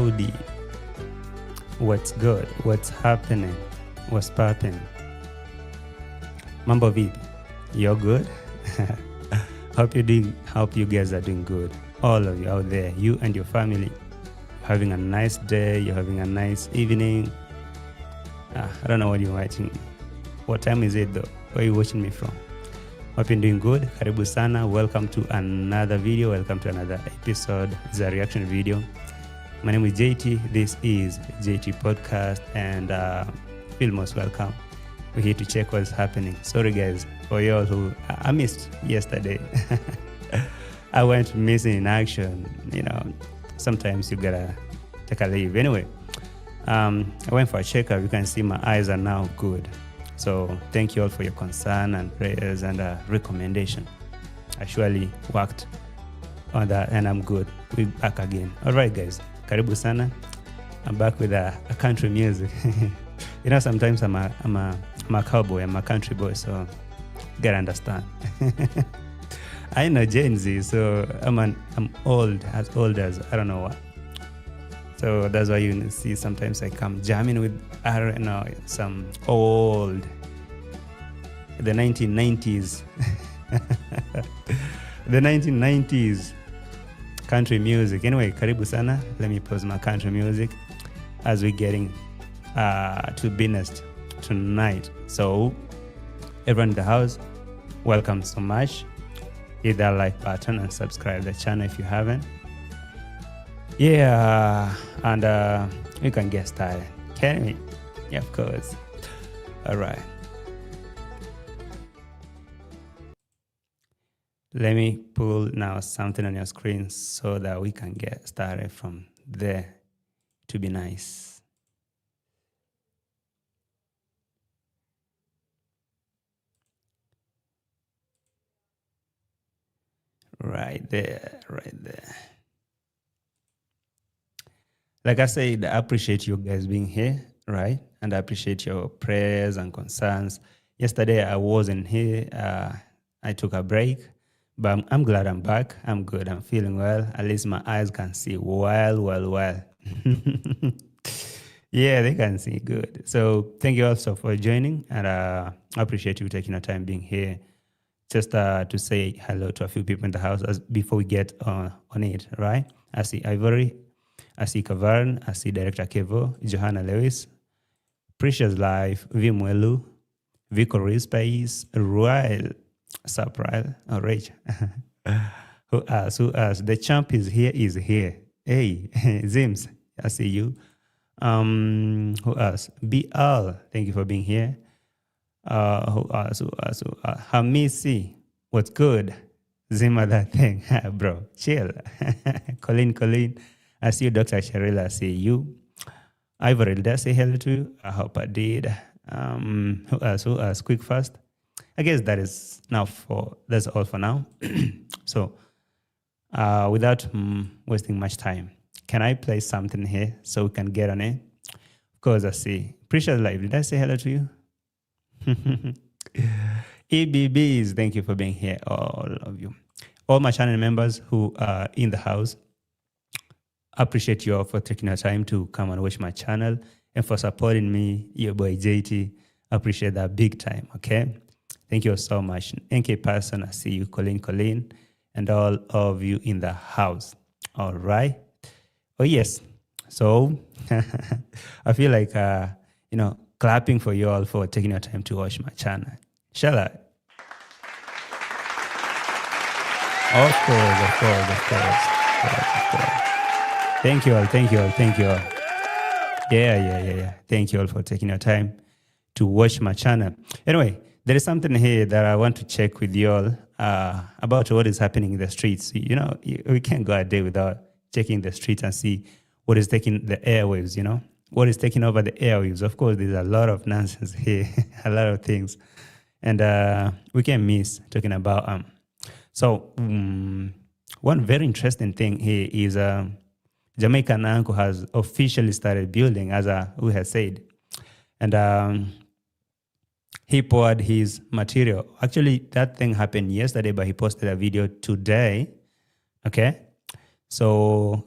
howdy. What's good? What's happening? What's popping? Mambo vipi? You're good? Hope you guys are doing good. All of you out there, you and your family, having a nice day, you're having a nice evening. I don't know what you're watching. What time is it though? Where are you watching me from? Hope you're doing good. Karibu sana. Welcome to another video. Welcome to another episode. It's a reaction video. My name is JT. This is JT Podcast, and feel most welcome. We're here to check what's happening. Sorry guys for y'all who I missed yesterday. I went missing in action. You know, sometimes you gotta take a leave. Anyway, I went for a checkup. You can see my eyes are now good. So thank you all for your concern and prayers and recommendation. I surely worked on that and I'm good. We're back again. All right, guys. Karibu sana. I'm back with a country music. You know, sometimes I'm a cowboy. I'm a country boy, so you gotta understand. I know Gen Z, so I'm old as I don't know what. So that's why you see sometimes I come jamming with some old, the 1990s, the 1990s country music. Anyway, karibu sana. Let me pause my country music as we're getting to business tonight. So everyone in the house, welcome so much. Hit that like button and subscribe to the channel if you haven't. Yeah, and we can get started. Can we? Yeah, of course. All right. Let me pull now something on your screen so that we can get started from there to be nice. Right there, right there. Like I said, I appreciate you guys being here, right? And I appreciate your prayers and concerns. Yesterday, I wasn't here. I took a break, but I'm glad I'm back. I'm good. I'm feeling well. At least my eyes can see well. Yeah, they can see good. So thank you also for joining, and I appreciate you taking your time being here. Just to say hello to a few people in the house before we get on it, right? I see Ivory, I see Kavarn, I see Director Kevo, Johanna Lewis, Precious Life, Vimwelu, Vico Space, Royal, Surprise, oh, Rach. Who else? The champ is here. Hey, Zims, I see you. Who else? BL, thank you for being here. Who else? Hamisi, what's good? Zima that thing, bro, chill. Colleen, I see you. Dr. Sharila, I see you. Ivory, did I say hello to you? I hope I did. Who else? Quick fast. I guess that's all for now. So, without wasting much time, can I play something here so we can get on it? Of course, I see. Precious Life, did I say hello to you? EBBs, thank you for being here, all of you. All my channel members who are in the house, appreciate you all for taking your time to come and watch my channel and for supporting me, your boy JT. Appreciate that big time, okay? Thank you so much. NK Person, I see you, Colleen, and all of you in the house. All right. Oh, yes. So I feel like, clapping for you all for taking your time to watch my channel. Shall I? Of course. Thank you all. Yeah. Thank you all for taking your time to watch my channel. Anyway, there is something here that I want to check with you all about what is happening in the streets. You know, we can't go a day without checking the streets and see what is taking the airwaves, you know? What is taking over the airwaves. Of course, there's a lot of nonsense here, a lot of things. And we can't miss talking about So one very interesting thing here is Jamaican Uncle has officially started building, as we had said. And he poured his material. Actually, that thing happened yesterday, but he posted a video today. Okay? So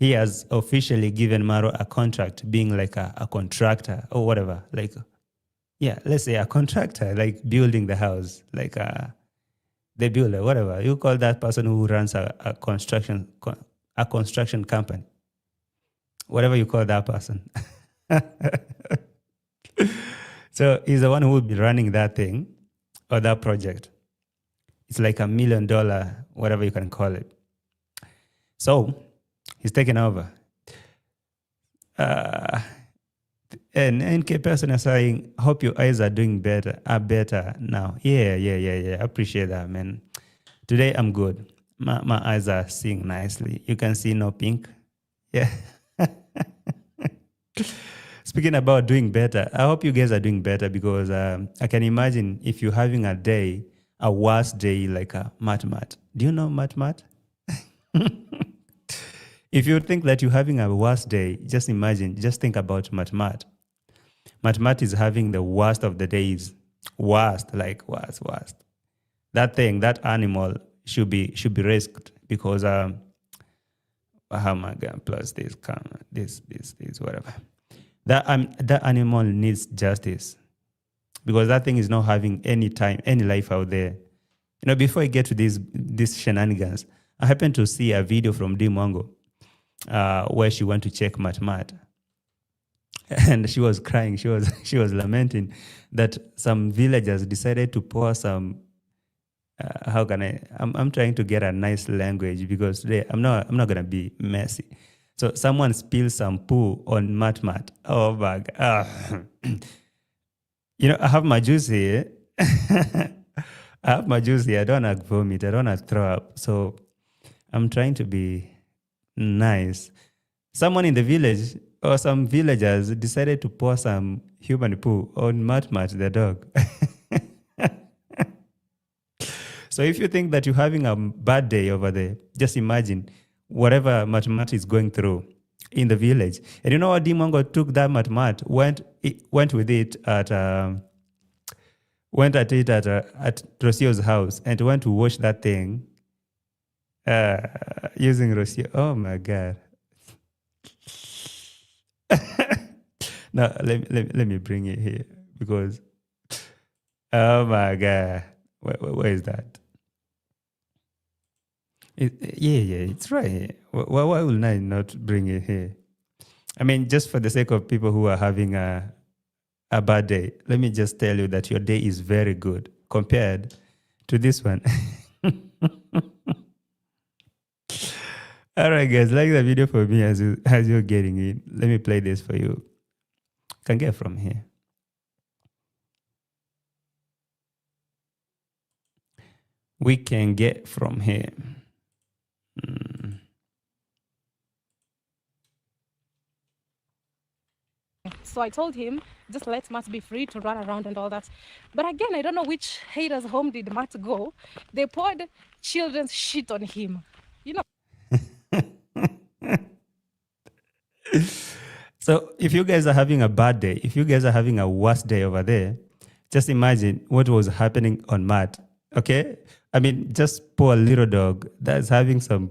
he has officially given MARWA a contract, being like a contractor or whatever. Like, yeah, let's say a contractor, like building the house, like the builder, whatever. You call that person who runs a construction company, whatever you call that person. So he's the one who will be running that thing or that project. It's like $1 million, whatever you can call it. So he's taken over. And NK person is saying, hope your eyes are doing better, now. Yeah. I appreciate that, man. Today I'm good. My eyes are seeing nicely. You can see no pink. Yeah. Speaking about doing better, I hope you guys are doing better, because I can imagine if you're having a worse day like a mat. Do you know mat? If you think that you're having a worse day, just think about mat. Mat is having the worst of the days. Worst. That animal should be risked, because how am I gonna plus this whatever. That animal needs justice, because that thing is not having any life out there. Before I get to these shenanigans, I happened to see a video from Dimongo where she went to check Mat. And she was crying. She was lamenting that some villagers decided to pour some. I'm trying to get a nice language, because today I'm not gonna be messy. So someone spilled some poo on Mat. Oh my God. I have my juice here. I don't want to vomit. I don't want to throw up. So I'm trying to be nice. Someone in the village, or some villagers, decided to pour some human poo on Mat, the dog. So if you think that you're having a bad day over there, just imagine whatever Mat is going through in the village. And you know what? Dimongo took that Mat, went with it at Rosio's house, and went to wash that thing using Rosio. Oh my God. Now let me bring it here, because oh my God, where is that? It's right here. Why will I not bring it here? I mean, just for the sake of people who are having a bad day, let me just tell you that your day is very good compared to this one. All right, guys, like the video for me as you're getting it. Let me play this for you. Can get from here. We can get from here. So I told him, just let Matt be free to run around and all that. But again, I don't know which haters' home did Matt go. They poured children's shit on him. So if you guys are having a bad day, if you guys are having a worse day over there, just imagine what was happening on Matt. Okay? I mean, just poor little dog that's having some...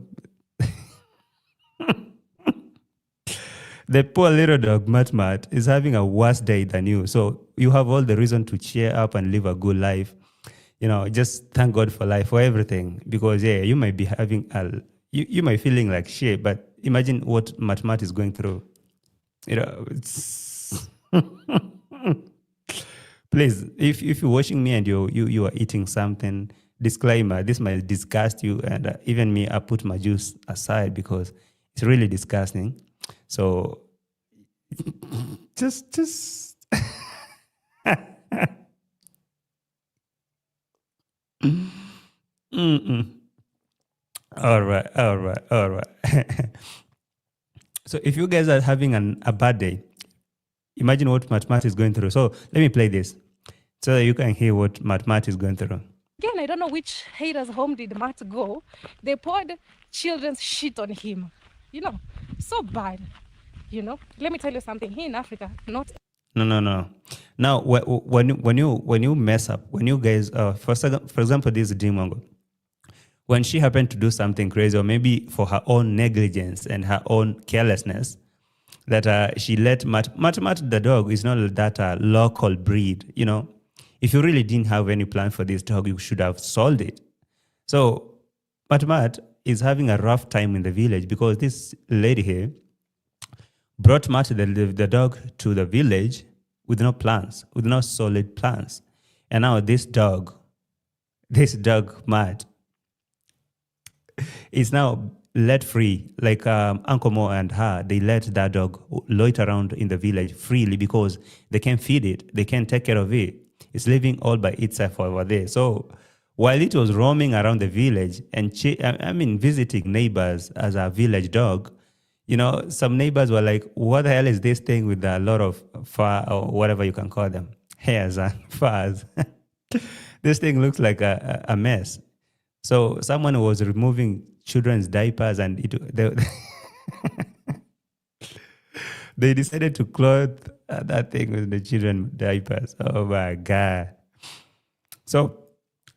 The poor little dog, Matt, is having a worse day than you. So you have all the reason to cheer up and live a good life. Just thank God for life, for everything. Because, you might be having you might feeling like shit, but imagine what Matt is going through. It's... Please, if you're watching me and you are eating something, disclaimer, this might disgust you, and even me, I put my juice aside because it's really disgusting. So just all right. So if you guys are having a bad day, imagine what Matt is going through. So let me play this so that you can hear what Matt is going through. Again, I don't know which haters' home did Matt go. They poured children's shit on him. So bad. Let me tell you something. Here in Africa, not... No. Now, when you mess up, when you guys, for example, this is Dimongo. when she happened to do something crazy, or maybe for her own negligence and her own carelessness, that she let Mat, the dog is not that local breed. If you really didn't have any plan for this dog, you should have sold it. So Mat is having a rough time in the village because this lady here brought Mat, the dog, to the village with no plans, with no solid plans. And now this dog, Mat, is now let free. Like Uncle Mo and her, they let that dog loiter around in the village freely because they can feed it, they can take care of it. It's living all by itself over there. So while it was roaming around the village and visiting neighbors as a village dog, some neighbors were like, what the hell is this thing with a lot of fur, or whatever you can call them, hairs and furs? This thing looks like a mess. So someone was removing children's diapers, and they decided to clothe that thing with the children's diapers. Oh my God. So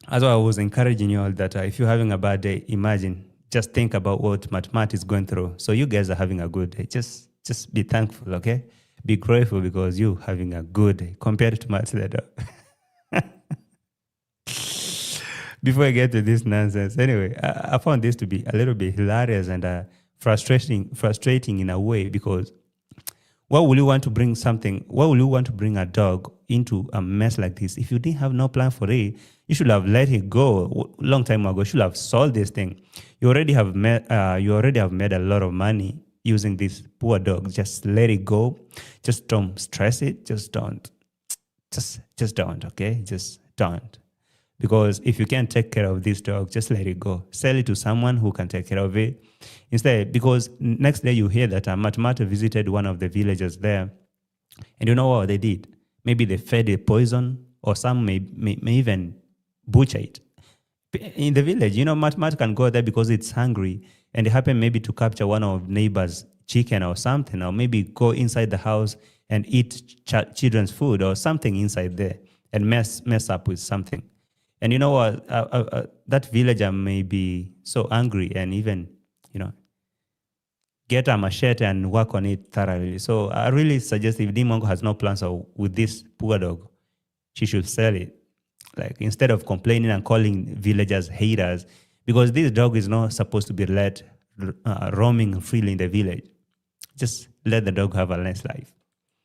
as I was encouraging you all that if you're having a bad day, just think about what Mat is going through. So you guys are having a good day. Just be thankful, okay? Be grateful because you're having a good day compared to Mat the dog. Before I get to this nonsense, anyway, I found this to be a little bit hilarious and frustrating in a way, because why would you want to bring a dog into a mess like this? If you didn't have no plan for it, you should have let it go long time ago. You should have sold this thing. You already have made a lot of money using this poor dog. Just let it go. Just don't stress it. Just don't, okay? Just don't. Because if you can't take care of this dog, just let it go. Sell it to someone who can take care of it. Instead, because next day you hear that Mat visited one of the villagers there. And you know what they did? Maybe they fed it poison, or some may even butcher it. In the village, Mat can go there because it's hungry, and they happen maybe to capture one of neighbor's chicken or something, or maybe go inside the house and eat children's food or something inside there and mess up with something. And you know what? That villager may be so angry and even, get a machete and work on it thoroughly. So I really suggest, if Dimongo has no plans with this poor dog, she should sell it. Like, instead of complaining and calling villagers haters, because this dog is not supposed to be let roaming freely in the village. Just let the dog have a nice life.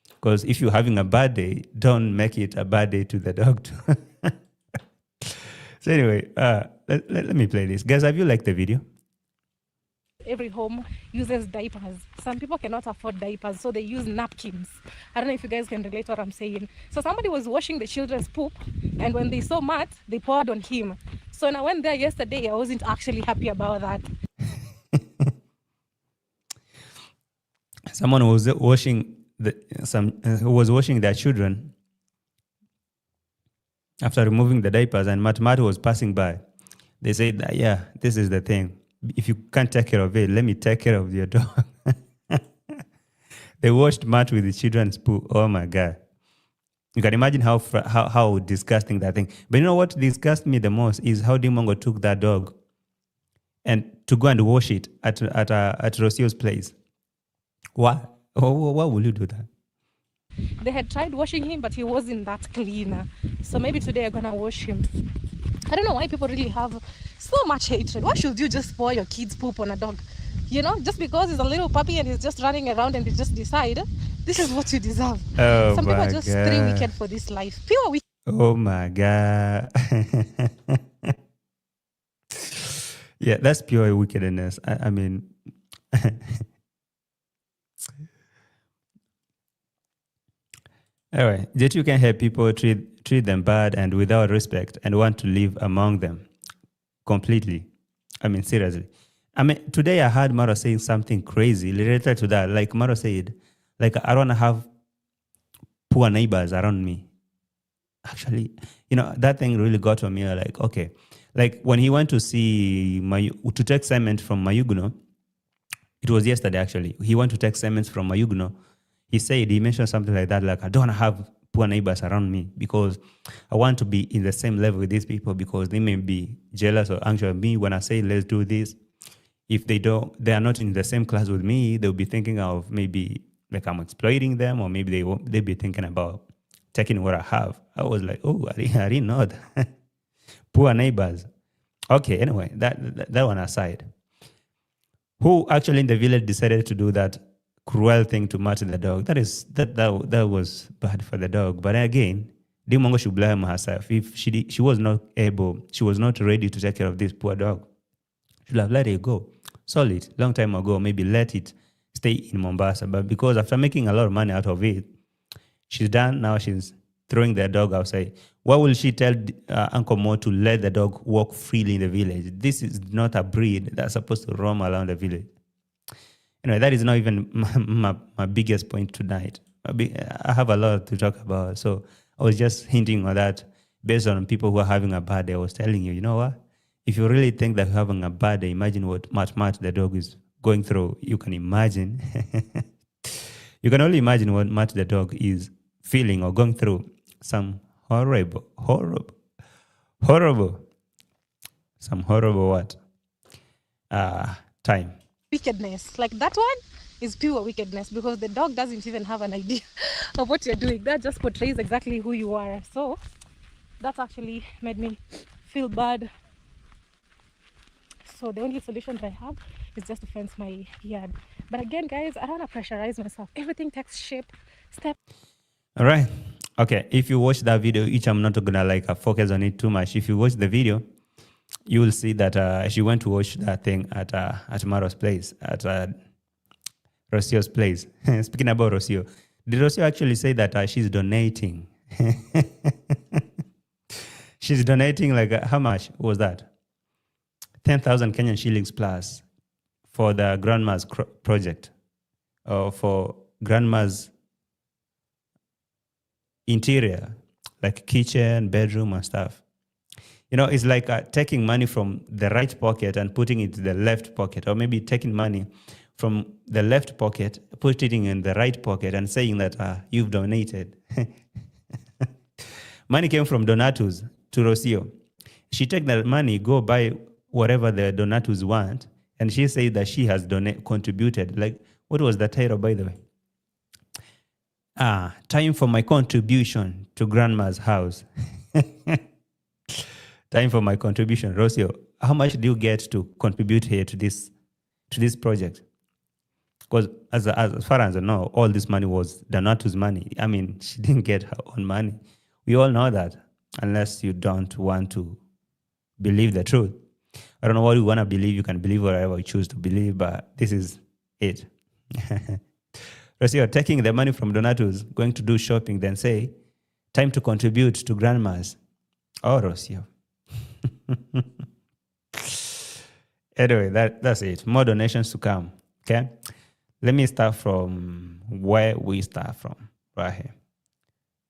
Because if you're having a bad day, don't make it a bad day to the dog too. So anyway, let me play this. Guys, have you liked the video? Every home uses diapers. Some people cannot afford diapers, so they use napkins. I don't know if you guys can relate to what I'm saying. So somebody was washing the children's poop, and when they saw Mat, they poured on him. So when I went there yesterday, I wasn't actually happy about that. Someone was washing who was washing their children after removing the diapers, and Mat was passing by. They said, yeah, this is the thing. If you can't take care of it, let me take care of your dog. They washed Mat with the children's poo. Oh my God. You can imagine how disgusting that thing. But you know what disgusts me the most is how Dimongo took that dog and to go and wash it at Rosio's place. Why would you do that? They had tried washing him, but he wasn't that clean. So maybe today I'm gonna wash him. I don't know why people really have so much hatred. Why should you just pour your kids' poop on a dog? Just because he's a little puppy and he's just running around and they just decide this is what you deserve. Oh, some people are just too wicked for this life. Pure wicked. Oh my God. Yeah, that's pure wickedness. I mean, all right, that you can help people treat them bad and without respect and want to live among them completely. I mean, seriously. I mean, today I heard Mara saying something crazy related to that. Like Mara said, like, I don't want to have poor neighbors around me. Actually, that thing really got on me. Like, okay. Like when he went to see to take cement from Mayugno, it was yesterday actually. He went to take cement from Mayugno. He mentioned something like that, like, I don't want to have poor neighbors around me, because I want to be in the same level with these people, because they may be jealous or anxious of me when I say let's do this. If they are not in the same class with me, they'll be thinking of maybe like I'm exploiting them, or maybe they'll be thinking about taking what I have. I was like, oh, I didn't know that. Poor neighbors. Okay, anyway, that one aside. Who actually in the village decided to do that cruel thing to match the dog? That was bad for the dog. But again, Dimongo should blame herself. If she was not ready to take care of this poor dog, she should have let it go. Sold it long time ago, maybe let it stay in Mombasa. But because after making a lot of money out of it, she's done. Now she's throwing the dog outside. Why will she tell Uncle Mo to let the dog walk freely in the village? This is not a breed that's supposed to roam around the village. Anyway, that is not even my biggest point tonight. I have a lot to talk about. So I was just hinting on that based on people who are having a bad day. I was telling you, you know what? If you really think that you're having a bad day, imagine what Matt the dog is going through. You can imagine. You can only imagine what Matt the dog is feeling or going through. Some horrible what? Time. Wickedness. Like that one is pure wickedness, because the dog doesn't even have an idea of what you're doing. That just portrays exactly who you are. So that actually made me feel bad. So the only solution that I have is just to fence my yard. But again, guys, I don't want to pressurize myself. Everything takes shape, step. All right. Okay. If you watch that video, I'm not gonna focus on it too much. If you watch the video, you will see that she went to watch that thing at MARWA's place, at Rosio's place. Speaking about Rosio, did Rosio actually say that she's donating? She's donating how much was that? 10,000 Kenyan shillings plus for the grandma's project, or for grandma's interior, like kitchen, bedroom and stuff. You know, it's like taking money from the right pocket and putting it in the left pocket, or maybe taking money from the left pocket, putting it in the right pocket and saying that you've donated. Money came from Donatus to Rosio. She take that money, go buy whatever the Donatus want, and she said that she has contributed. Like, what was the title, by the way? Time for my contribution to grandma's house. Time for my contribution. Rosio, how much do you get to contribute here to this project? Because as far as I know, all this money was Donatu's money. I mean, she didn't get her own money. We all know that, unless you don't want to believe the truth. I don't know what you want to believe. You can believe whatever you choose to believe, but this is it. Rosio, taking the money from Donatus, going to do shopping, then say, time to contribute to grandma's. Oh, Rosio. Anyway, that's it. More donations to come. Okay? Let me start from where we start from, right here.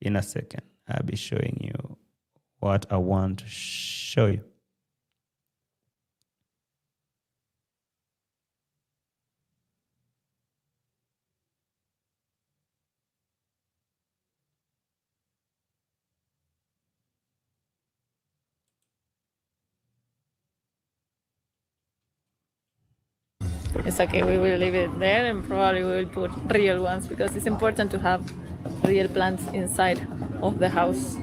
In a second, I'll be showing you what I want to show you. It's okay, we will leave it there, and probably we will put real ones, because it's important to have real plants inside of the house.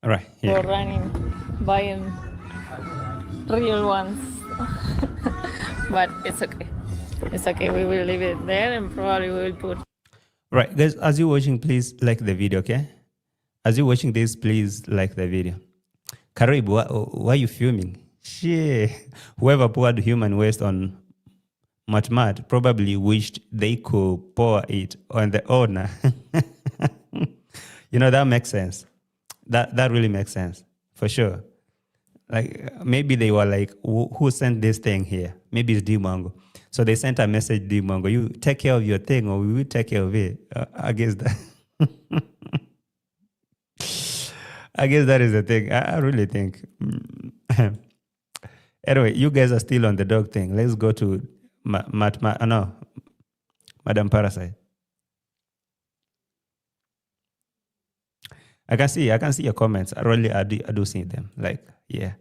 All right, Go running, buying real ones. But it's okay. It's okay, we will leave it there, and probably we will put. Right, guys, as you're watching, please like the video, okay? As you're watching this, please like the video. Karibu, why are you filming? Shit. Whoever poured human waste on Matmat probably wished they could pour it on the owner. You know, that makes sense. That really makes sense, for sure. Like, maybe they were like, who sent this thing here? Maybe it's Dimongo. So they sent a message, Dimongo, you take care of your thing or we will take care of it. I guess that... I guess that is the thing. I really think. Anyway, you guys are still on the dog thing. Let's go to Matmat Madam Parasite. I can see your comments. I do see them. Like, yeah.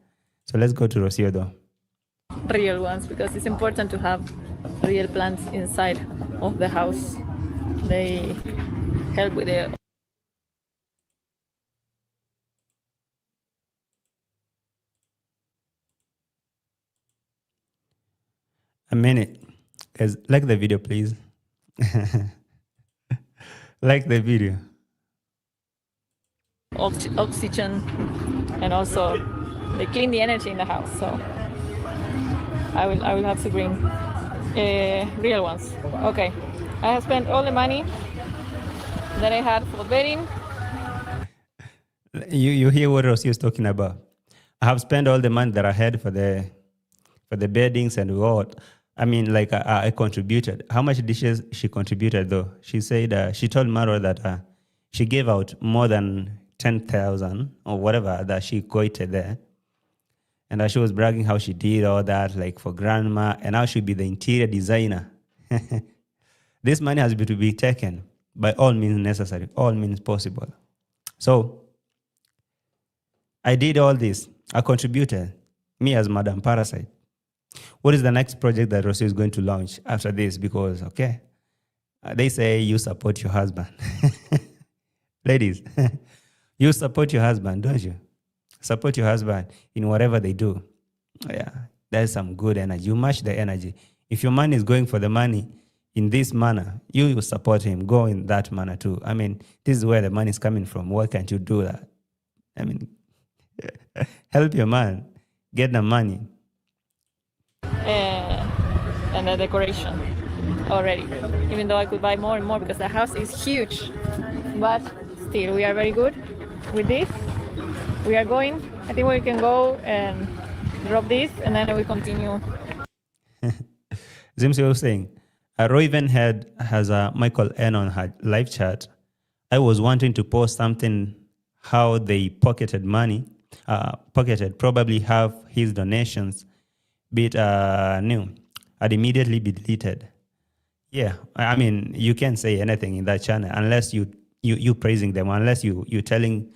So let's go to Rosio though. Real ones, because it's important to have real plants inside of the house. They help with the A minute. Guys, like the video, please. Like the video. oxygen, and also they clean the energy in the house. So I will have to bring real ones. Okay, I have spent all the money that I had for bedding. You hear what Rosie is talking about? I have spent all the money that I had for the beddings and what. I mean, like I contributed. How much dishes she contributed though? She said she told Marwa that she gave out more than 10,000 or whatever that she quoted there, and she was bragging how she did all that, like for grandma, and how she'd be the interior designer. This money has to be taken by all means necessary, all means possible. So I did all this. I contributed, me as Madam Parasite. What is the next project that Rosio is going to launch after this? Because, okay, they say you support your husband. Ladies, you support your husband, don't you? Support your husband in whatever they do. Yeah, there's some good energy. You match the energy. If your money is going for the money in this manner, you support him. Go in that manner too. I mean, this is where the money is coming from. Why can't you do that? I mean, help your man get the money. And the decoration already, even though I could buy more and more because the house is huge, but still we are very good with this. We are going, I think we can go and drop this and then we continue. Zimsi was saying, Roy even has a Michael N on her live chat. I was wanting to post something how they pocketed money, probably have his donations, be it new, I'd immediately be deleted. Yeah, I mean, you can't say anything in that channel unless you praising them, unless you telling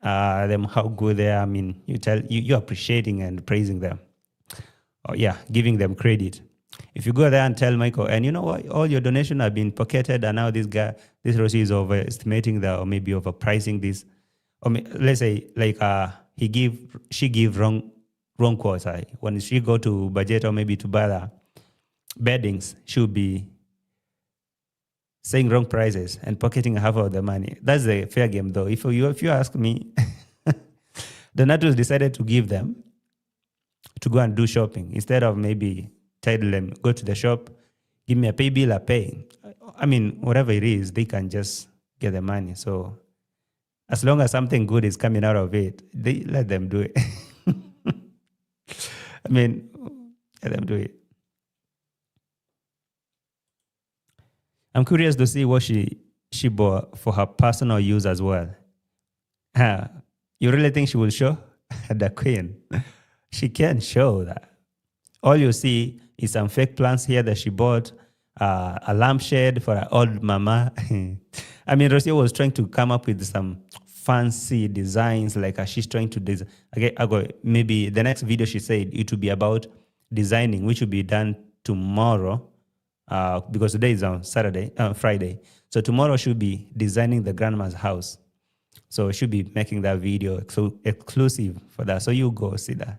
them how good they are. I mean, you appreciating and praising them. Oh yeah, giving them credit. If you go there and tell Michael, and you know what, all your donations have been pocketed, and now this Rosie is overestimating that, or maybe overpricing this, or let's say like she give wrong quotes. When she go to budget or maybe to buy the beddings, she'll be saying wrong prices and pocketing half of the money. That's a fair game, though. If you ask me, the Natus decided to give them to go and do shopping instead of maybe tell them go to the shop, give me a pay bill, I pay. I mean, whatever it is, they can just get the money. So as long as something good is coming out of it, they let them do it. I mean, let them do it. I'm curious to see what she bought for her personal use as well. You really think she will show? The queen. She can't show that. All you see is some fake plants here that she bought, a lampshade for her old mama. I mean, Rosio was trying to come up with some fancy designs, like she's trying to design. Okay, maybe the next video she said it will be about designing, which will be done tomorrow, because today is on Friday. So tomorrow she'll be designing the grandma's house. So she'll be making that video exclusive for that. So you go see that.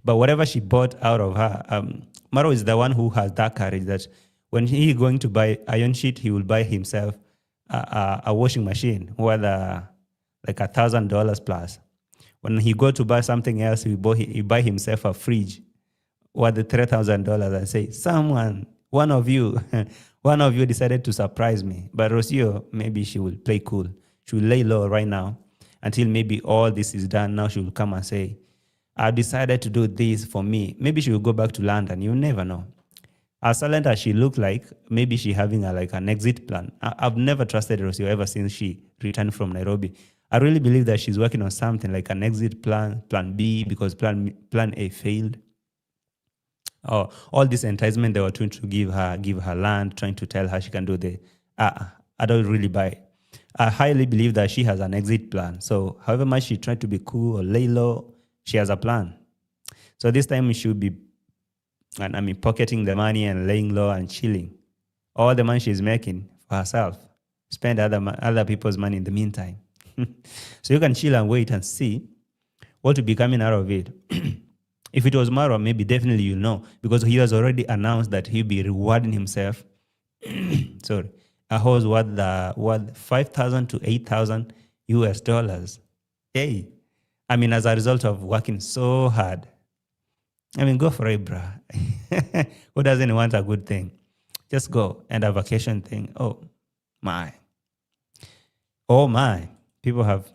But whatever she bought out of her, Maro is the one who has that courage that when he's going to buy iron sheet, he will buy himself a washing machine, whether like $1,000 plus. When he go to buy something else, he buy himself a fridge worth $3,000 and say, one of you decided to surprise me. But Rosio, maybe she will play cool. She will lay low right now until maybe all this is done. Now she will come and say, I've decided to do this for me. Maybe she will go back to London. You never know. As silent as she looked like, maybe she having an exit plan. I've never trusted Rosio ever since she returned from Nairobi. I really believe that she's working on something like an exit plan, plan B, because plan A failed. all this enticement they were trying to give her land, trying to tell her she can do I don't really buy it. I highly believe that she has an exit plan. So however much she tried to be cool or lay low, she has a plan. So this time she should be, pocketing the money and laying low and chilling. All the money she's making for herself, spend other people's money in the meantime. So you can chill and wait and see what will be coming out of it. If it was MARWA, maybe definitely you'll know, because he has already announced that he'll be rewarding himself. Sorry, a horse worth 5,000 to 8,000 US dollars. Hey, as a result of working so hard. Go for it, bruh. Who doesn't want a good thing? Just go. And a vacation thing. Oh my. People have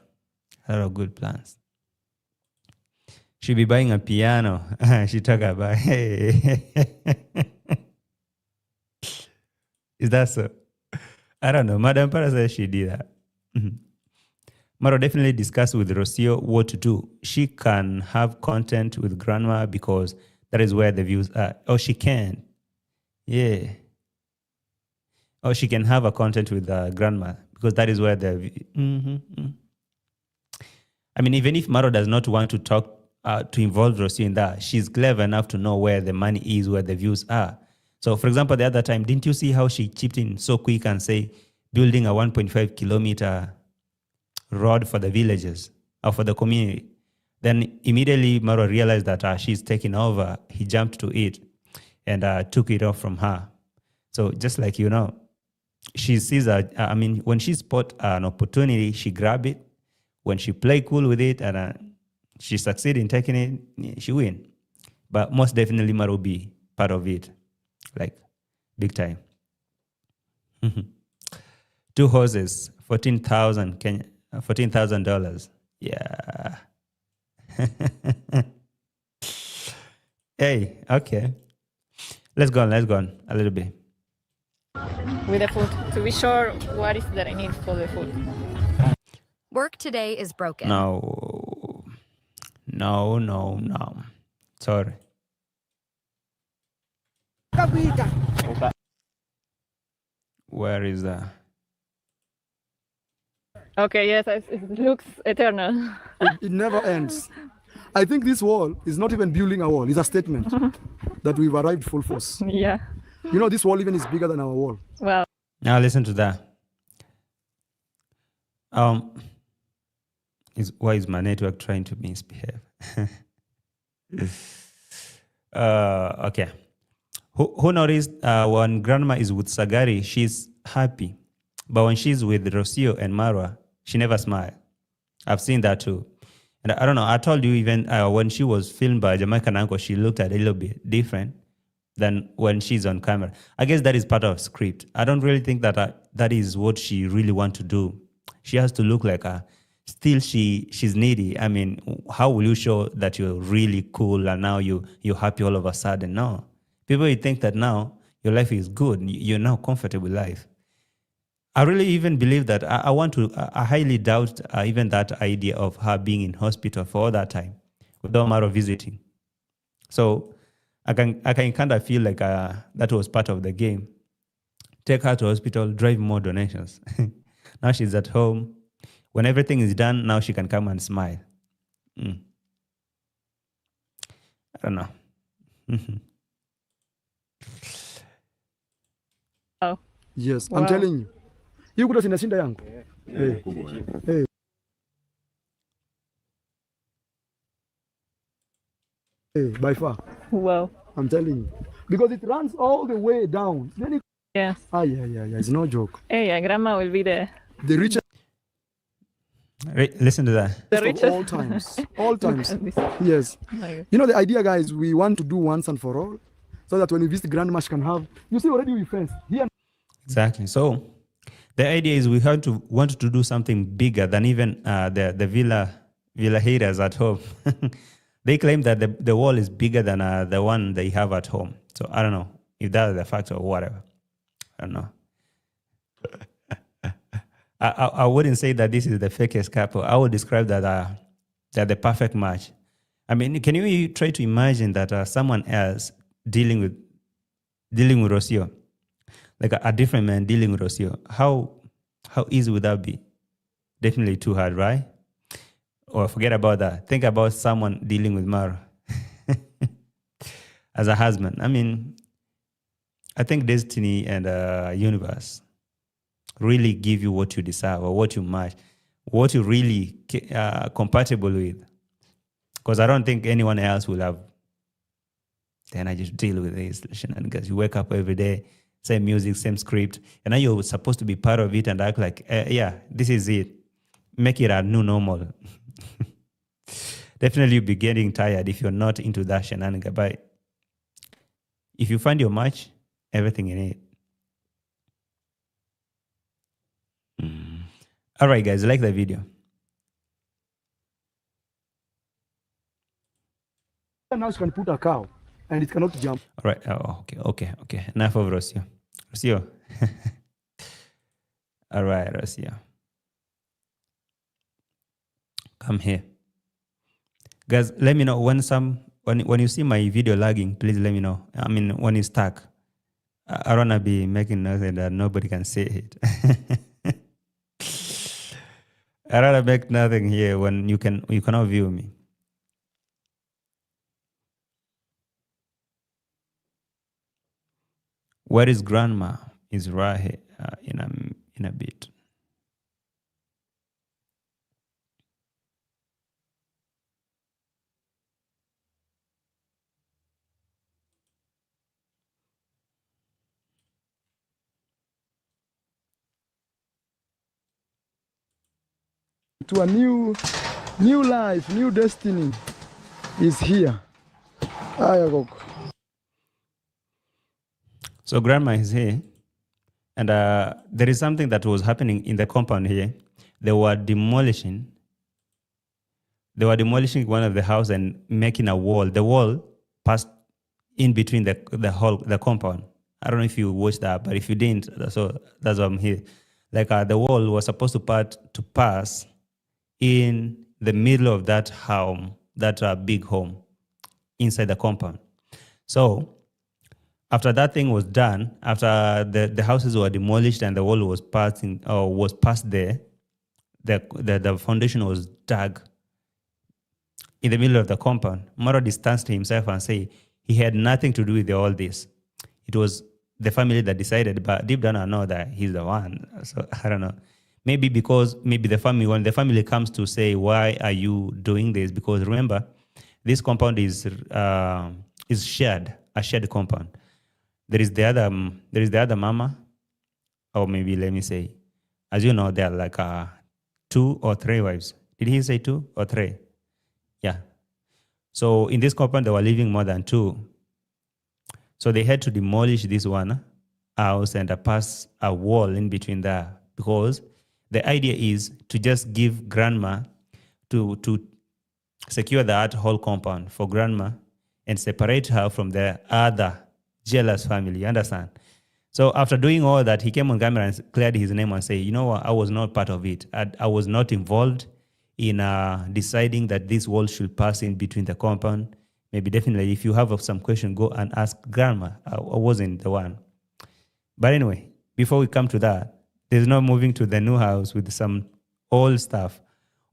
a lot of good plans. She'll be buying a piano. She talk about, hey. Is that so? I don't know. Madam Para says she did that. Maro definitely discussed with Rosio what to do. She can have content with grandma because that is where the views are. Oh, she can. Yeah. Oh, she can have a content with grandma because that is where the... even if Maro does not want to talk, to involve Rosio in that, she's clever enough to know where the money is, where the views are. So, for example, the other time, didn't you see how she chipped in so quick and say, building a 1.5 kilometer road for the villages or for the community? Then immediately Maro realized that she's taking over. He jumped to it and took it off from her. So just like, she sees when she spot an opportunity, she grab it. When she play cool with it and she succeed in taking it, she win. But most definitely Maro be part of it, like big time. 2 horses, $14,000. Yeah. Hey, okay. Let's go on a little bit. With the food, to be sure what is that I need for the food. Work today is broken. No. Sorry. Where is that? Okay, yes, it looks eternal. It never ends. I think this wall is not even building a wall. It's a statement that we've arrived full force. Yeah. This wall even is bigger than our wall. Well. Now listen to that. Why is my network trying to misbehave? Okay. Who noticed when grandma is with Sagari, she's happy. But when she's with Rosio and MARWA, she never smiles. I've seen that too. And I don't know, I told you even when she was filmed by Jamaican Uncle, she looked a little bit different than when she's on camera. I guess that is part of script. I don't really think that that is what she really wants to do. She has to look like still she's needy. How will you show that you're really cool and now you're happy all of a sudden? No. People will think that now your life is good. You're now comfortable with life. I really even believe that I highly doubt even that idea of her being in hospital for all that time without Maro visiting. So I can kind of feel like that was part of the game. Take her to hospital, drive more donations. Now she's at home. When everything is done, now she can come and smile. I don't know. Oh. Yes, Wow. I'm telling you. You could have seen a Sinda yangu. Hey, by far. Wow. I'm telling you. Because it runs all the way down. Then it... Yes. Yeah. It's no joke. Hey, grandma will be the richest. Listen to that. The Of richest. all times. All times. This- Yes. Okay. The idea, guys, we want to do once and for all, so that when we visit grandma, she can have. You see, already we fenced here. Exactly. So the idea is we want to do something bigger than even the villa haters at home. They claim that the wall is bigger than the one they have at home. So I don't know if that's the fact or whatever. I don't know. I wouldn't say that this is the fakest couple. I would describe that they're the perfect match. Can you try to imagine that someone else dealing with Rosio, like a different man dealing with Rosio, how easy would that be? Definitely too hard, right? Or forget about that. Think about someone dealing with Mara as a husband. I mean, I think destiny and universe really give you what you deserve or what you match, what you really compatible with. Because I don't think anyone else will have the energy to deal with this shenanigans. You wake up every day, same music, same script, and now you're supposed to be part of it and act like, yeah, this is it. Make it a new normal. Definitely you'll be getting tired if you're not into that shenanigan. But if you find your match, everything in it. All right, guys, like the video. Now you can put a cow and it cannot jump. All right. Oh, okay. Enough of Rosio. Rosio. All right, Rosio. Come here. Guys, let me know when you see my video lagging, please let me know. I mean, when it's stuck. I don't want to be making nothing that nobody can see it. I don't want to make nothing here when you cannot view me. Where is grandma? Is right here in a bit. To a new life, new destiny is here. So grandma is here, and there is something that was happening in the compound here. They were demolishing one of the house and making a wall. The wall passed in between the compound. I don't know if you watched that, but if you didn't, that's why I'm here. Like the wall was supposed to pass in the middle of that home, that big home inside the compound. So after that thing was done, after the houses were demolished and the wall was passed there, the foundation was dug in the middle of the compound. Maro distanced himself and said he had nothing to do with all this. It was the family that decided, but deep down I know that he's the one. So I don't know. Maybe the family, when the family comes to say, why are you doing this? Because remember, this compound is shared, a shared compound. There is the other mama, or maybe let me say, as you know, there are like 2 or 3 wives. Did he say 2 or 3? Yeah. So in this compound, they were living more than 2. So they had to demolish this one house and pass a wall in between there, because the idea is to just give grandma to secure that whole compound for grandma and separate her from the other jealous family. You understand? So after doing all that, he came on camera and cleared his name and said, you know what, I was not part of it. I was not involved in deciding that this wall should pass in between the compound. Maybe definitely if you have some question, go and ask grandma. I wasn't the one. But anyway, before we come to that, there's no moving to the new house with some old stuff.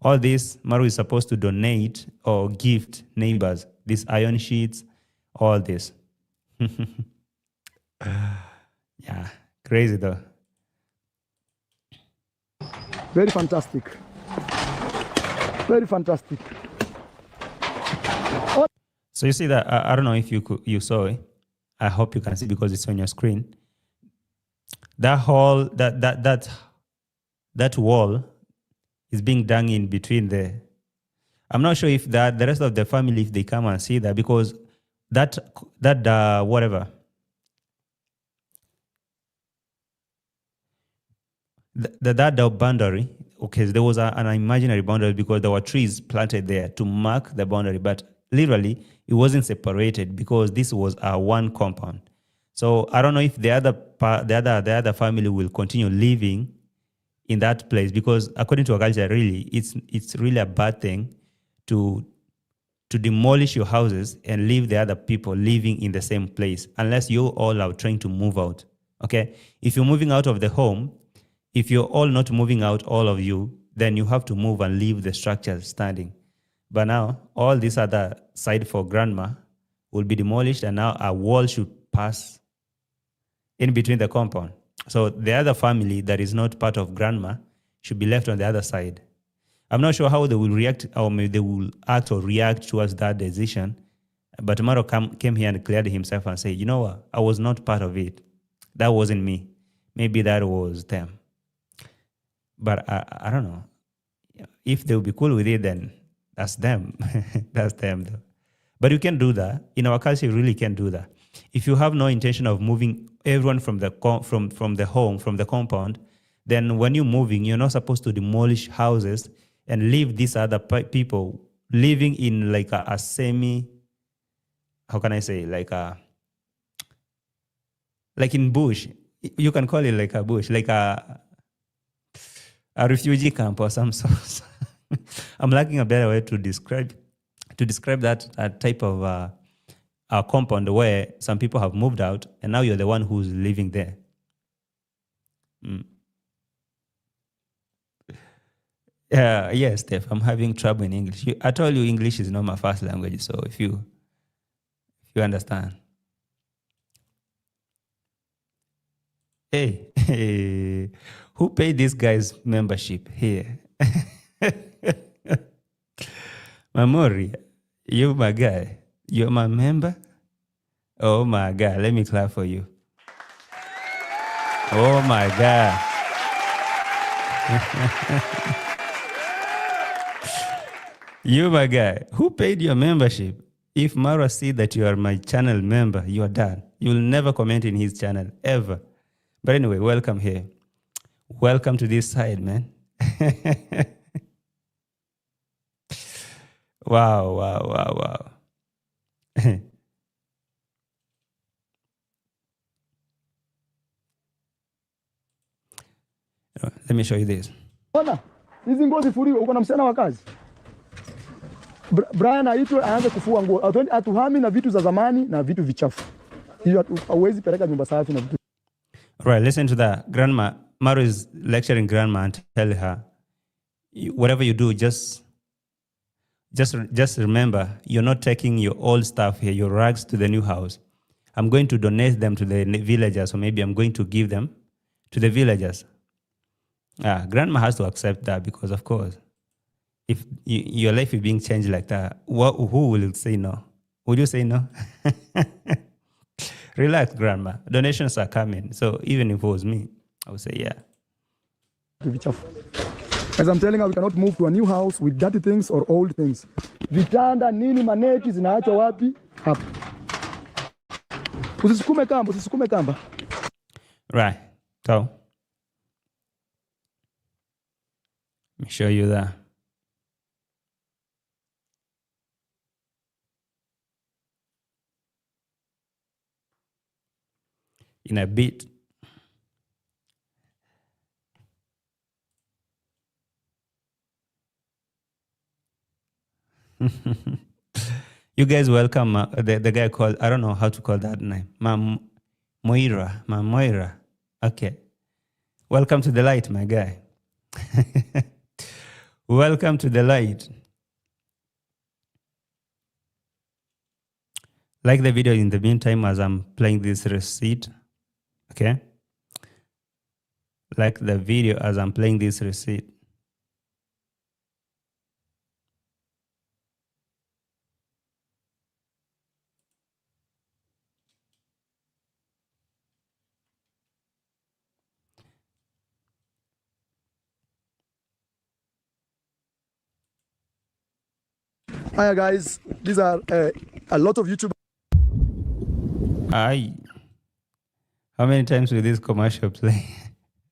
All this, Maru is supposed to donate or gift neighbors, these iron sheets, all this. Yeah, crazy though. Very fantastic. Very fantastic. So you see that, I don't know if you saw it. I hope you can see because it's on your screen. That whole, that wall is being done in between the, I'm not sure if the rest of the family, if they come and see that, because that whatever, that boundary, okay, there was an imaginary boundary because there were trees planted there to mark the boundary, but literally it wasn't separated because this was a one compound. So I don't know if the other family will continue living in that place, because according to our culture, really, it's really a bad thing to to demolish your houses and leave the other people living in the same place, unless you all are trying to move out. Okay? If you're moving out of the home, if you're all not moving out, all of you, then you have to move and leave the structure standing. But now, all this other side for grandma will be demolished, and now a wall should pass in between the compound. So the other family that is not part of grandma should be left on the other side. I'm not sure how they will react, or maybe they will act or react towards that decision. But Maro came here and cleared himself and said, you know what, I was not part of it. That wasn't me. Maybe that was them. But I don't know. If they'll be cool with it, then that's them. That's them, though. But you can do that. In our culture, you really can do that. If you have no intention of moving everyone from the from the home, from the compound, then when you're moving, you're not supposed to demolish houses and leave these other people living in like a semi, how can I say, like in bush. You can call it like a bush, like a refugee camp or some sort. I'm lacking a better way to describe that type of a compound where some people have moved out and now you're the one who's living there. Yes, Steph, I'm having trouble in English. I told you English is not my first language, so if you understand. Hey, who paid this guy's membership here? Mamori, you my guy. You're my member? Oh my God, let me clap for you. Oh my God. You my guy. Who paid your membership? If Marwa see that you are my channel member, you are done. You will never comment in his channel, ever. But anyway, welcome here. Welcome to this side, man. Wow. Let me show you this. Ona, hizi nguo zifuriwe, uko na msichana wa kazi. Brian aitwe aanze kufua nguo. Atuhami na vitu za zamani na vitu vichafu. Hiyo hauwezi peleka nyumba safi na vitu. Right, listen to that. Grandma, Maru is lecturing grandma and tell her, whatever you do, just remember, you're not taking your old stuff here, your rags to the new house. I'm going to donate them to the villagers, or maybe I'm going to give them to the villagers. Grandma has to accept that because, of course, if your life is being changed like that, who will say no? Would you say no? Relax, grandma. Donations are coming. So even if it was me, I would say, yeah. As I'm telling her, we cannot move to a new house with dirty things or old things. Vitanda, nini, maneti, zinaachwa wapi? Hapa. Usisukume kamba. Right. So, let me show you that. In a bit. You guys welcome the guy called, I don't know how to call that name. Moira. Okay. Welcome to the light, my guy. Welcome to the light. Like the video in the meantime as I'm playing this receipt. Okay. Like the video as I'm playing this receipt. Hi guys, these are a lot of YouTubers. How many times will this commercial play?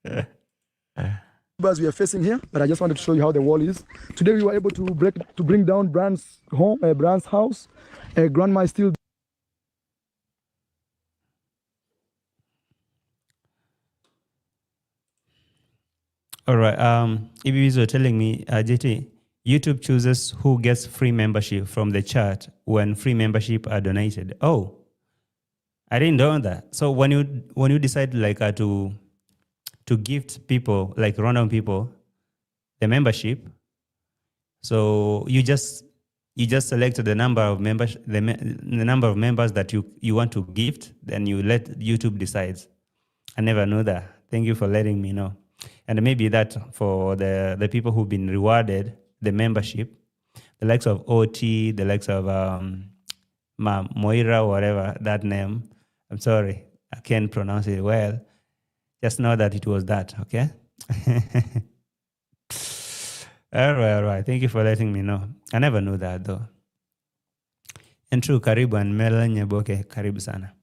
We are facing here, but I just wanted to show you how the wall is. Today we were able to bring down Brand's home, Brand's house. Grandma is still. All right. If you were telling me, JT, YouTube chooses who gets free membership from the chat when free membership are donated. Oh, I didn't know that. So when you decide like to gift people, like random people, the membership, so you just select the number of members, the number of members that you want to gift, then you let YouTube decide. I never knew that. Thank you for letting me know. And maybe that for the people who've been rewarded the membership, the likes of OT, the likes of Moira, whatever that name. I'm sorry, I can't pronounce it well. Just know that it was that, okay? All right. Thank you for letting me know. I never knew that though. And true, karibu and Mela Nyaboke, karibu sana.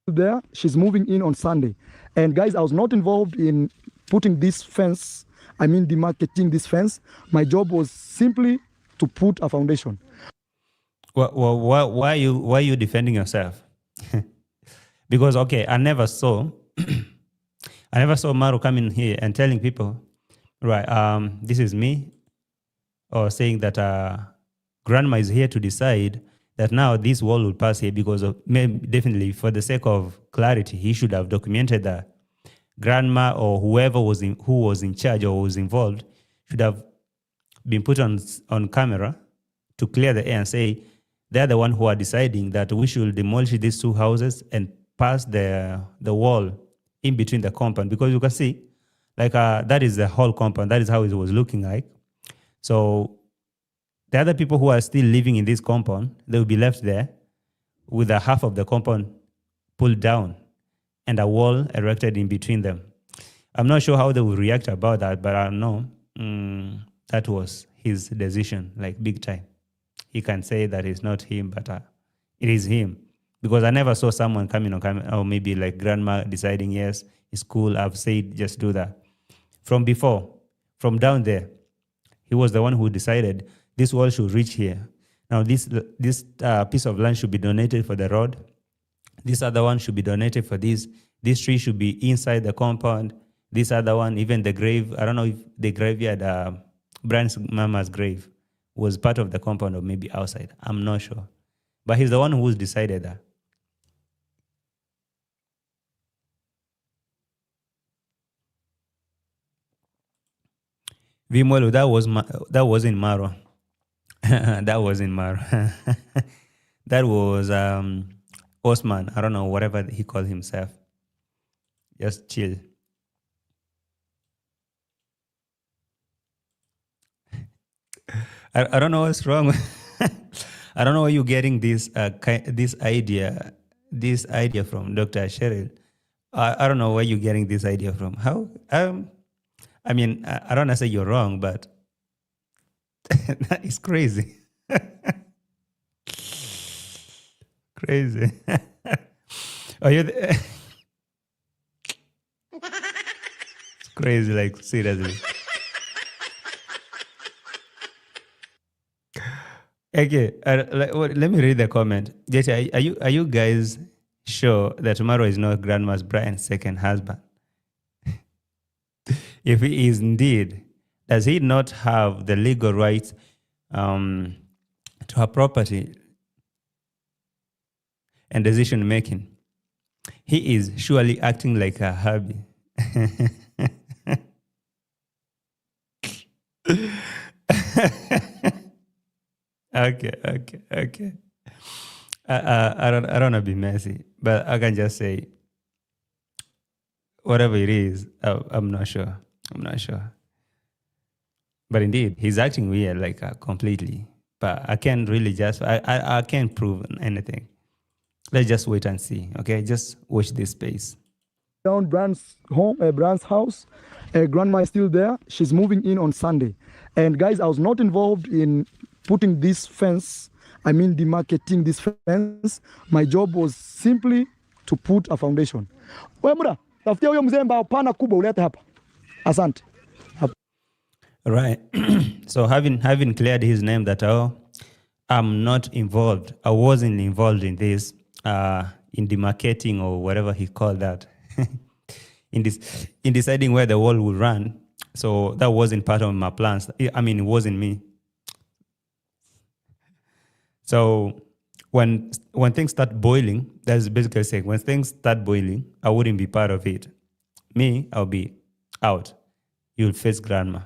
There, she's moving in on Sunday. And guys, I was not involved in putting this fence, demarcating this fence. My job was simply to put a foundation. Well, why are you defending yourself? Because okay, I never saw Maru coming here and telling people, right, this is me, or saying that grandma is here to decide that now this wall will pass here, because of, definitely for the sake of clarity, he should have documented that grandma or whoever who was in charge or was involved should have been put on camera to clear the air and say they're the one who are deciding that we should demolish these two houses and pass the wall in between the compound, because you can see like that is the whole compound. That is how it was looking like. So the other people who are still living in this compound, they will be left there with the half of the compound pulled down and a wall erected in between them. I'm not sure how they will react about that, but I know that was his decision, like big time. He can say that it's not him, but it is him. Because I never saw someone coming on camera, or maybe like grandma deciding, yes, it's cool, I've said, just do that. From before, from down there, he was the one who decided this wall should reach here. Now this piece of land should be donated for the road. This other one should be donated for this. This tree should be inside the compound. This other one, even the grave, I don't know if the graveyard, Brian's mama's grave, was part of the compound or maybe outside. I'm not sure. But he's the one who's decided that. Vimolo, that was in Marwa. That was in Marwa. That was Osman. I don't know, whatever he called himself. Just chill. I don't know what's wrong. I don't know where you're getting this idea from, Dr. Cheryl. I don't know where you're getting this idea from. How? I mean, I don't want to say you're wrong, but that is crazy. Crazy. Are you? It's crazy, like seriously. Okay, let me read the comment. Jesse, are you guys sure that tomorrow is not Grandma's Brian's second husband? If he is indeed, does he not have the legal rights to her property and decision making? He is surely acting like a hubby. Okay. I don't want to be messy, but I can just say whatever it is. I'm not sure. But indeed, he's acting weird, like completely. But I can't really I can't prove anything. Let's just wait and see. Okay, just watch this space. Down Brand's home, Brand's house. Grandma is still there. She's moving in on Sunday. And guys, I was not involved in putting this fence, demarcating this fence. My job was simply to put a foundation. Muda, tafutia huyo mzee mbao pana kubwa ulete hapa. Asante. Right. So having cleared his name that I'm not involved. I wasn't involved in this, in demarcating or whatever he called that, in deciding where the wall will run. So that wasn't part of my plans. I mean, it wasn't me. So when things start boiling, that's basically saying when things start boiling, I wouldn't be part of it. Me, I'll be out. You'll face grandma.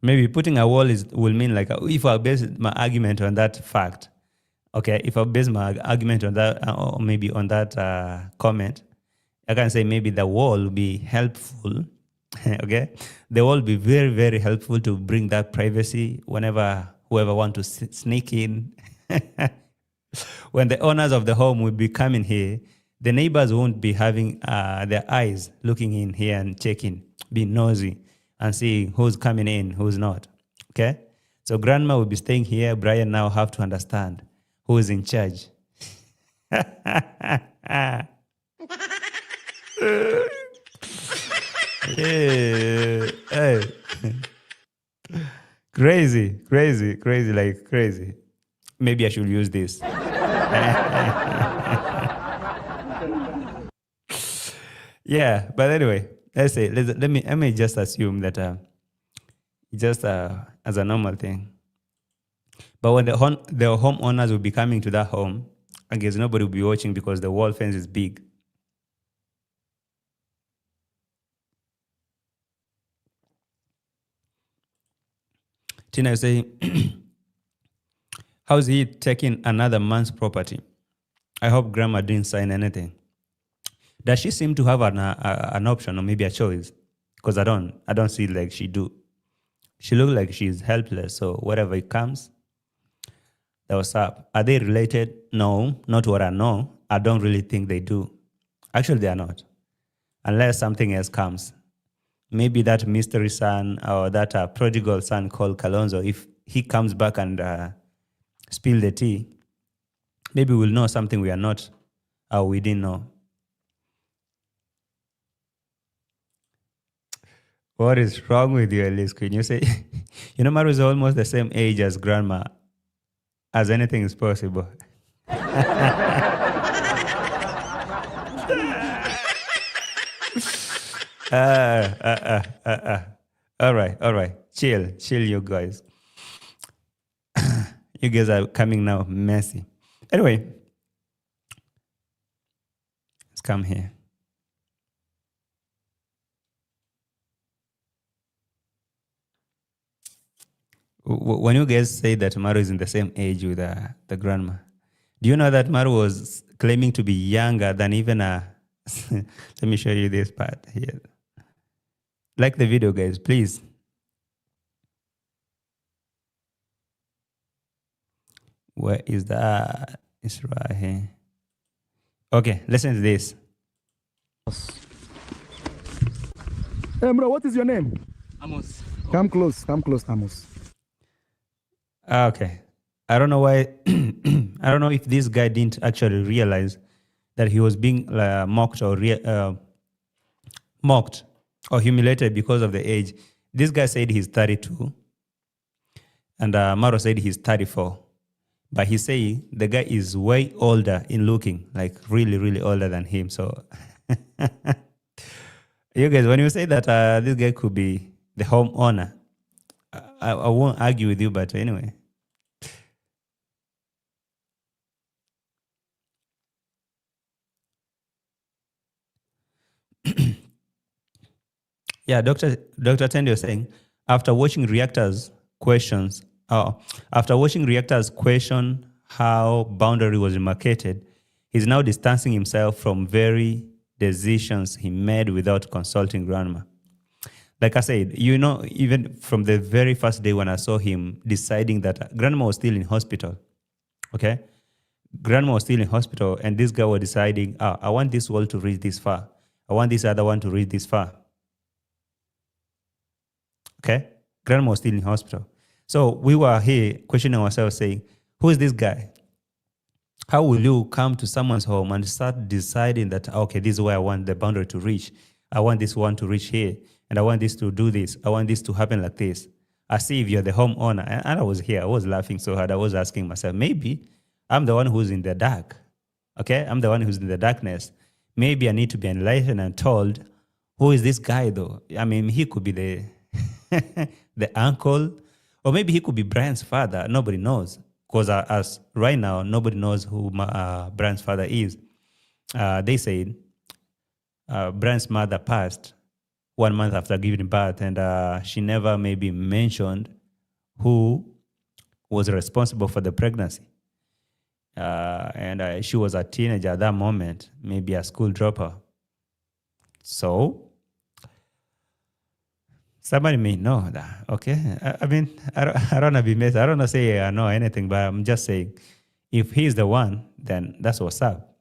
Maybe putting a wall will mean like if I base my argument on that fact, okay, if I base my argument on that, or maybe on that comment, I can say maybe the wall will be helpful, okay? The wall will be very, very helpful to bring that privacy whenever whoever want to sneak in. When the owners of the home will be coming here, the neighbors won't be having their eyes looking in here and checking, being nosy and seeing who's coming in, who's not, okay? So grandma will be staying here. Brian now have to understand who is in charge. Yeah. Hey. Crazy, like crazy. Maybe I should use this. Yeah, but anyway, let me just assume that just as a normal thing. But when the homeowners will be coming to that home, I guess nobody will be watching because the wall fence is big. Tina is saying, how's he taking another man's property? I hope grandma didn't sign anything. Does she seem to have an option or maybe a choice? Because I don't see like she do. She looks like she's helpless. So whatever it comes, that was up. Are they related? No, not what I know. I don't really think they do. Actually, they are not. Unless something else comes. Maybe that mystery son or that prodigal son called Kalonzo, if he comes back and spill the tea, maybe we'll know something we are not or we didn't know. What is wrong with you, Elise Queen? You say, Maru is almost the same age as grandma, as anything is possible. All right. Chill, you guys. You guys are coming now messy. Anyway, let's come here. When you guys say that Maru is in the same age with the grandma, do you know that Maru was claiming to be younger than even let me show you this part here. Like the video, guys, please. Where is that? It's right here. Okay, listen to this. Hey, bro, what is your name? Amos. Come close, Amos. Okay. I don't know why. I don't know if this guy didn't actually realize that he was being mocked or humiliated because of the age. This guy said he's 32, and Maro said he's 34. But he's saying the guy is way older in looking, like really, really older than him. So, you guys, when you say that this guy could be the homeowner, I won't argue with you, but anyway. Yeah, Dr. Tendi was saying, after watching reactors question how boundary was demarcated, he's now distancing himself from very decisions he made without consulting grandma. Like I said, even from the very first day when I saw him deciding that grandma was still in hospital, okay? Grandma was still in hospital, and this guy was deciding, I want this wall to reach this far. I want this other one to reach this far. Okay? Grandma was still in hospital. So we were here questioning ourselves, saying, who is this guy? How will you come to someone's home and start deciding that, okay, this is where I want the boundary to reach. I want this one to reach here, and I want this to do this. I want this to happen like this. as if you're the homeowner. And I was here. I was laughing so hard. I was asking myself, maybe I'm the one who's in the dark. Okay? I'm the one who's in the darkness. Maybe I need to be enlightened and told, who is this guy though? I mean, he could be the the uncle, or maybe he could be Brian's father. Nobody knows. Because as right now, nobody knows who Brian's father is. They said Brian's mother passed 1 month after giving birth, and she never maybe mentioned who was responsible for the pregnancy. And she was a teenager at that moment, maybe a school dropper. So somebody may know that, okay? I mean, I don't want to be messy. I don't want to say I know anything, but I'm just saying, if he's the one, then that's what's up.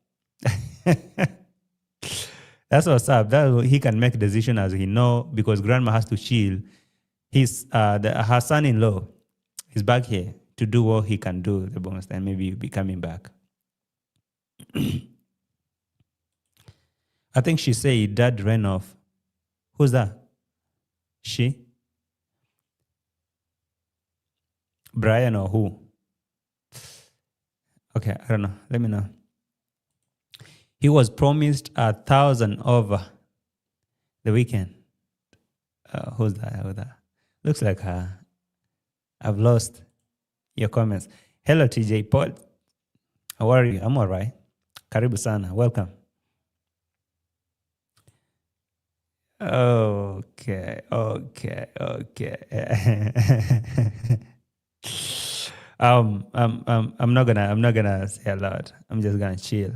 That's what's up. He can make a decision as he know, because grandma has to shield her son-in-law is back here to do what he can do the bonus, and maybe he'll be coming back. I think she said dad ran off. Who's that? She? Brian or who? Okay, I don't know. Let me know. He was promised 1,000 over the weekend. Who's that? Looks like I've lost your comments. Hello, TJ Paul. How are you? I'm all right. Karibu sana. Welcome. Okay. I'm not gonna say a lot. I'm just gonna chill.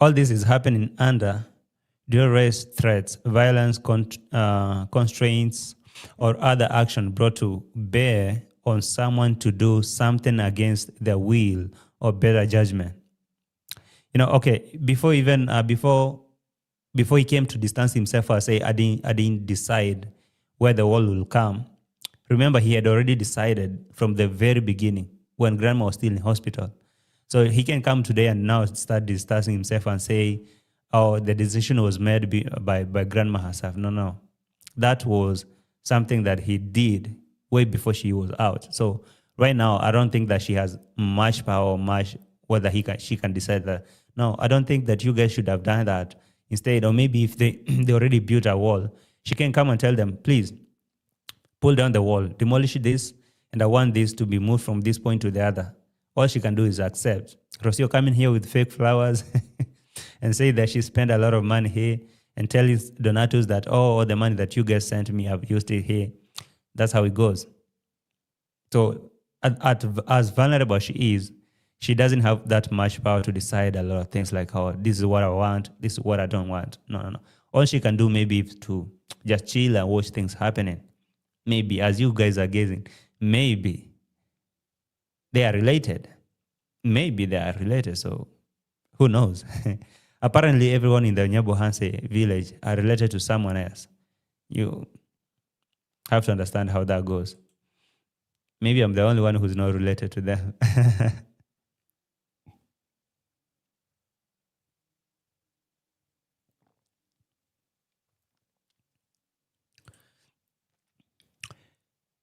All this is happening under duress, threats, violence, constraints, or other action brought to bear on someone to do something against their will or better judgment. Okay, before he came to distance himself or say, I didn't decide where the wall will come. Remember, he had already decided from the very beginning when grandma was still in hospital. So he can come today and now start distancing himself and say, oh, the decision was made by grandma herself. No. That was something that he did way before she was out. So right now, I don't think that she has much power, whether she can decide that. No, I don't think that you guys should have done that instead. Or maybe if they already built a wall, she can come and tell them, please, pull down the wall, demolish this, and I want this to be moved from this point to the other. All she can do is accept. Rosio coming here with fake flowers and say that she spent a lot of money here and tell his donators that, all the money that you guys sent me, I've used it here. That's how it goes. So as vulnerable as she is, she doesn't have that much power to decide a lot of things like, oh, this is what I want, this is what I don't want. No. All she can do maybe is to just chill and watch things happening. Maybe as you guys are gazing, maybe they are related. So who knows? Apparently, everyone in the Nyabohanse village are related to someone else. You have to understand how that goes. Maybe I'm the only one who's not related to them.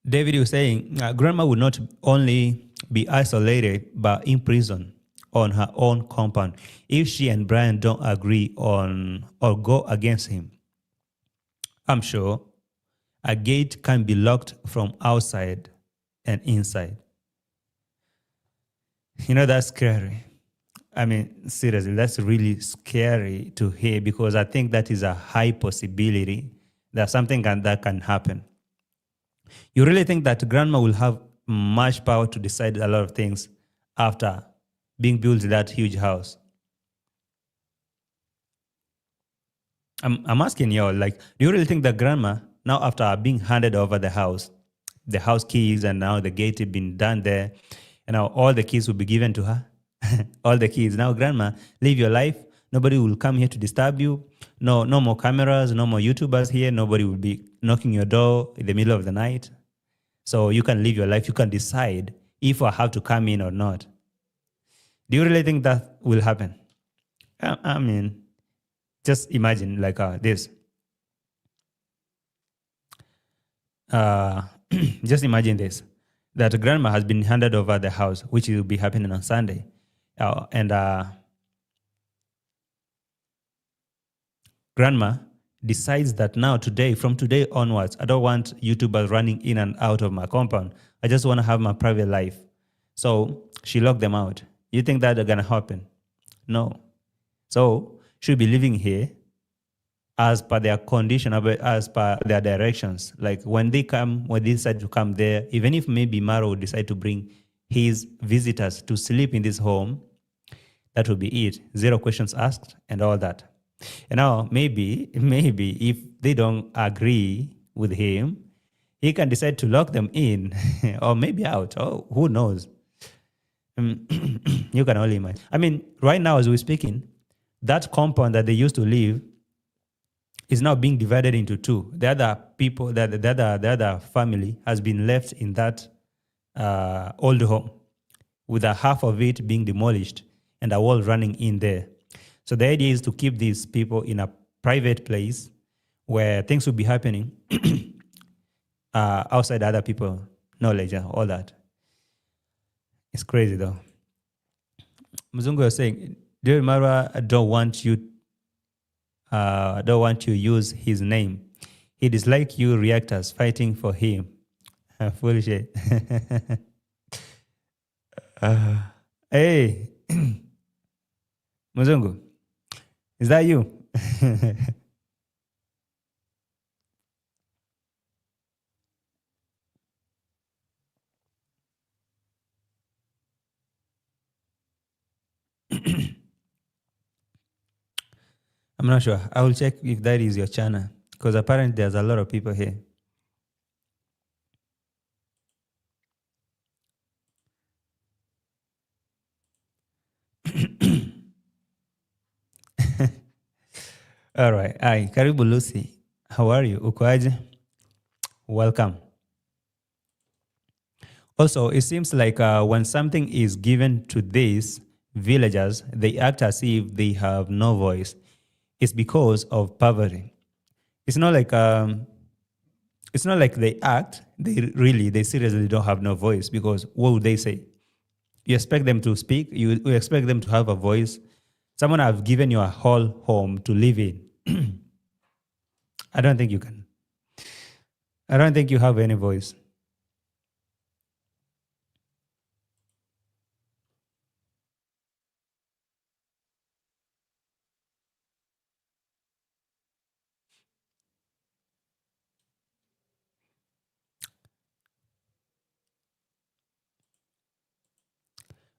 David was saying, grandma would not only be isolated, but in prison on her own compound if she and Brian don't agree on or go against him. I'm sure a gate can be locked from outside and inside. That's scary. I mean, seriously, that's really scary to hear, because I think that is a high possibility that something that can happen. You really think that grandma will have much power to decide a lot of things after being built that huge house? I'm asking y'all, do you really think that grandma, now after being handed over the house keys, and now the gate has been done there, and now all the keys will be given to her? All the keys. Now, grandma, live your life. Nobody will come here to disturb you. No more cameras, no more YouTubers here. Nobody will be knocking your door in the middle of the night. So you can live your life. You can decide if I have to come in or not. Do you really think that will happen? I mean, Just imagine like this. Just imagine this, that grandma has been handed over the house, which will be happening on Sunday. And grandma decides that now from today onwards, I don't want YouTubers running in and out of my compound. I just want to have my private life. So she locked them out. You think that's going to happen? No. So she'll be living here as per their condition, as per their directions. Like when they decide to come there, even if maybe Maro would decide to bring his visitors to sleep in this home, that will be it. 0 questions asked and all that. And now maybe if they don't agree with him, he can decide to lock them in or maybe out. Oh, who knows? You can only imagine. I mean, right now as we're speaking, that compound that they used to live is now being divided into 2. The other people, the other family has been left in that old home, with a half of it being demolished and a wall running in there. So the idea is to keep these people in a private place where things will be happening outside other people knowledge and all that. It's crazy though. Mzungu was saying, dear Marwa, don't want you use his name. He dislikes you reactors fighting for him. Foolish. Hey, Mzungu, is that you? I'm not sure. I will check if that is your channel, because apparently there's a lot of people here. All right. Hi, karibu Lucy. How are you? Uko aje? Welcome. Also, it seems like when something is given to these villagers, they act as if they have no voice. It's because of poverty. It's not like they act. They seriously don't have no voice, because what would they say? You expect them to speak. You expect them to have a voice. Someone have given you a whole home to live in. I don't think you can. I don't think you have any voice.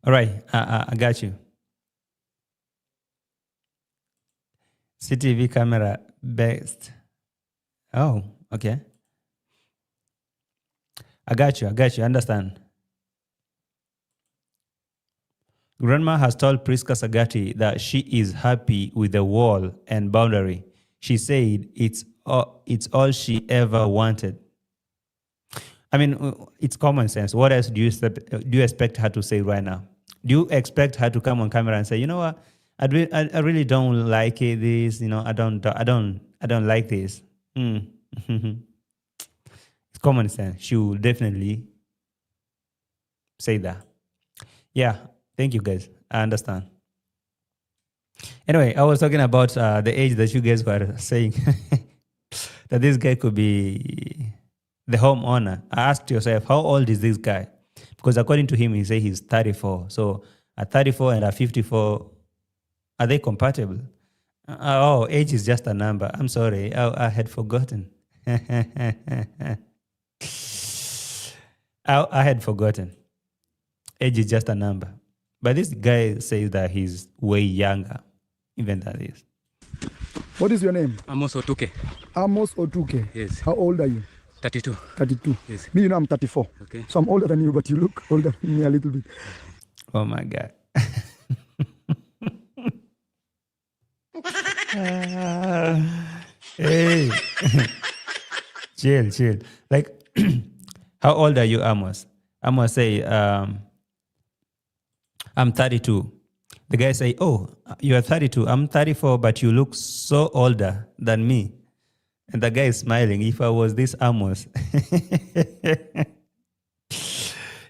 All right, I got you. CTV camera best. Oh, okay. I got you. Understand. Grandma has told Priska Sagati that she is happy with the wall and boundary. She said it's all she ever wanted. I mean, it's common sense. What else do you expect her to say right now? Do you expect her to come on camera and say, you know what, I really don't like it, this, I don't like this. It's common sense. She will definitely say that. Yeah, thank you guys. I understand. Anyway, I was talking about the age that you guys were saying that this guy could be the homeowner. I asked yourself, how old is this guy? Because according to him, he said he's 34. So a 34 and a 54, are they compatible? Age is just a number. I'm sorry, I had forgotten. I had forgotten. Age is just a number. But this guy says that he's way younger, even than this. What is your name? Amos Otuke. Amos Otuke. Yes. How old are you? 32. 32. Yes. Me, I'm 34. Okay. So I'm older than you, but you look older than me a little bit. Oh my God. Hey. Chill. Like, how old are you, Amos? Amos say, I'm 32. The guy say, "Oh, you are 32. I'm 34, but you look so older than me." And the guy is smiling. If I was this Amos,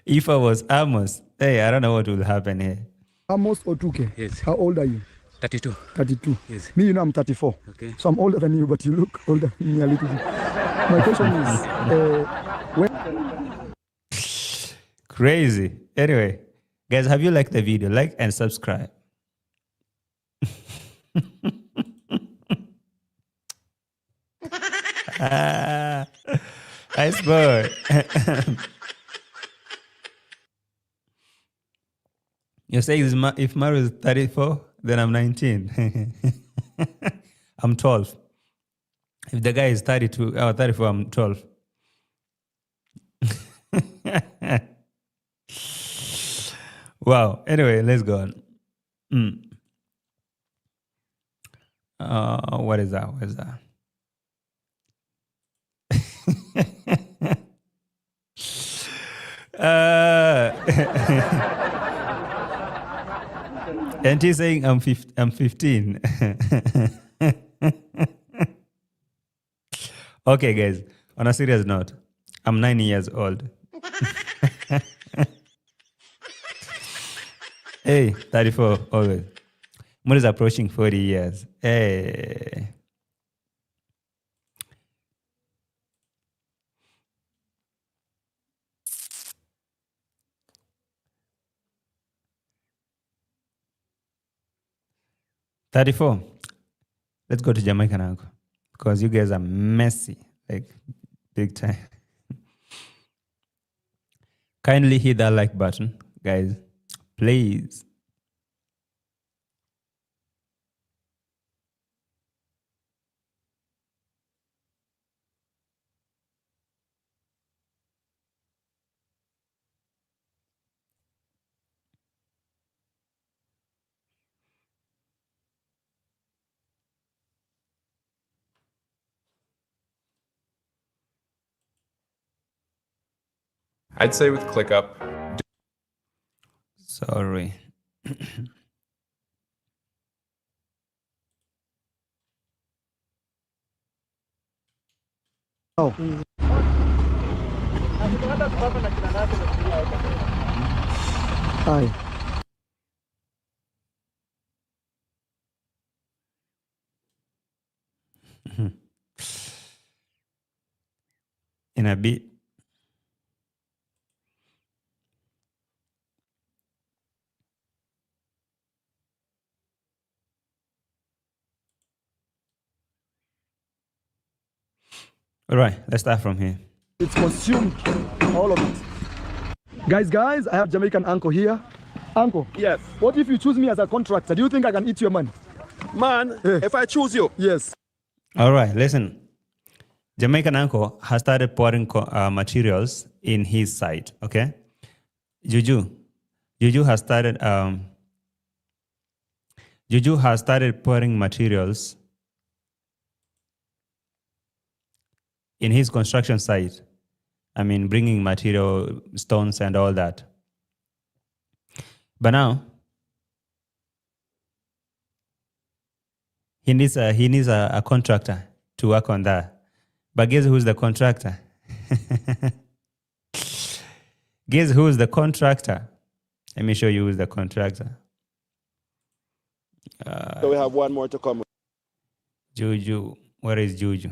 if I was Amos, hey, I don't know what will happen here. Amos Otuke. Yes. How old are you? 32. 32. Yes. Me, you know, I'm 34. Okay. So I'm older than you, but you look older than me a little bit. My question is, when... Crazy. Anyway, guys, have you liked the video? Like and subscribe. Nice boy. You say if Mario is 34, then I'm 19. I'm 12. If the guy is 32 or 34, I'm 12. Wow. Anyway, let's go on. What is that? What is that? And he's saying I'm 15. Okay, guys. On a serious note, I'm 9 years old. Hey, 34 always. Mo is approaching 40 years. Hey. $34. Let's go to Jamaican Uncle because you guys are messy, like big time. Kindly hit that like button, guys, please. I'd say with ClickUp, Sorry. Oh. Hi. In a bit. All right, let's start from here. It's consumed, all of it. Guys, I have Jamaican Uncle here. Uncle. Yes. What if you choose me as a contractor? Do you think I can eat your money? Man, if I choose you. Yes. All right, listen. Jamaican Uncle has started pouring materials in his site, okay? Juju has started pouring materials in his construction site. I mean, bringing material, stones and all that. But now, he needs a contractor to work on that. But guess who's the contractor? Guess who's the contractor? Let me show you who's the contractor. So we have one more to come. Juju. Where is Juju?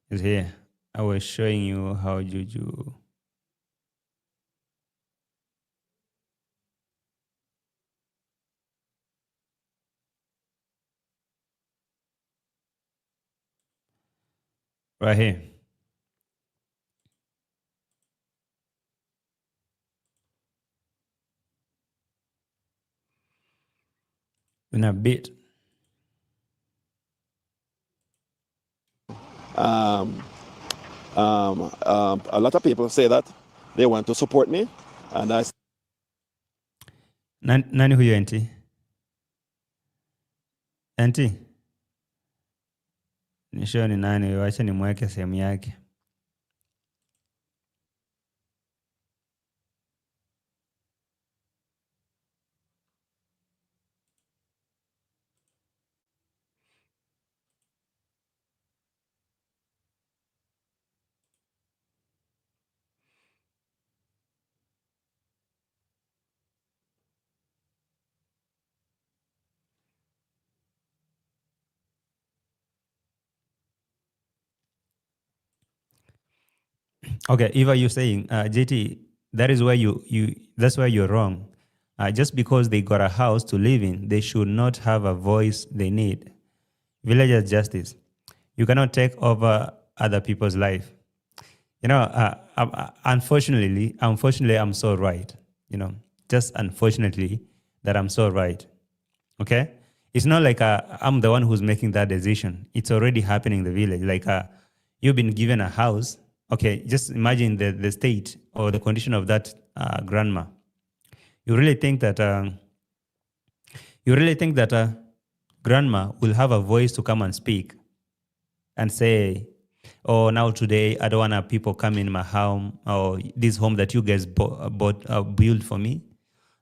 It's here. I was showing you how Juju. Right here. In a bit. A lot of people say that they want to support me, and I. Nani huyo auntie? Auntie? Nisho ni nani? Wacha nimweke sehemu yake. Okay, Eva, you're saying, JT, that is where that's where you're wrong. Just because they got a house to live in, they should not have a voice they need. Villagers justice. You cannot take over other people's life. Unfortunately, I'm so right. Just unfortunately that I'm so right. Okay, it's not like I'm the one who's making that decision. It's already happening in the village. Like you've been given a house. Okay, just imagine the state or the condition of that grandma. You really think that grandma will have a voice to come and speak and say, "Oh, now today I don't want to people come in my home or this home that you guys built for me."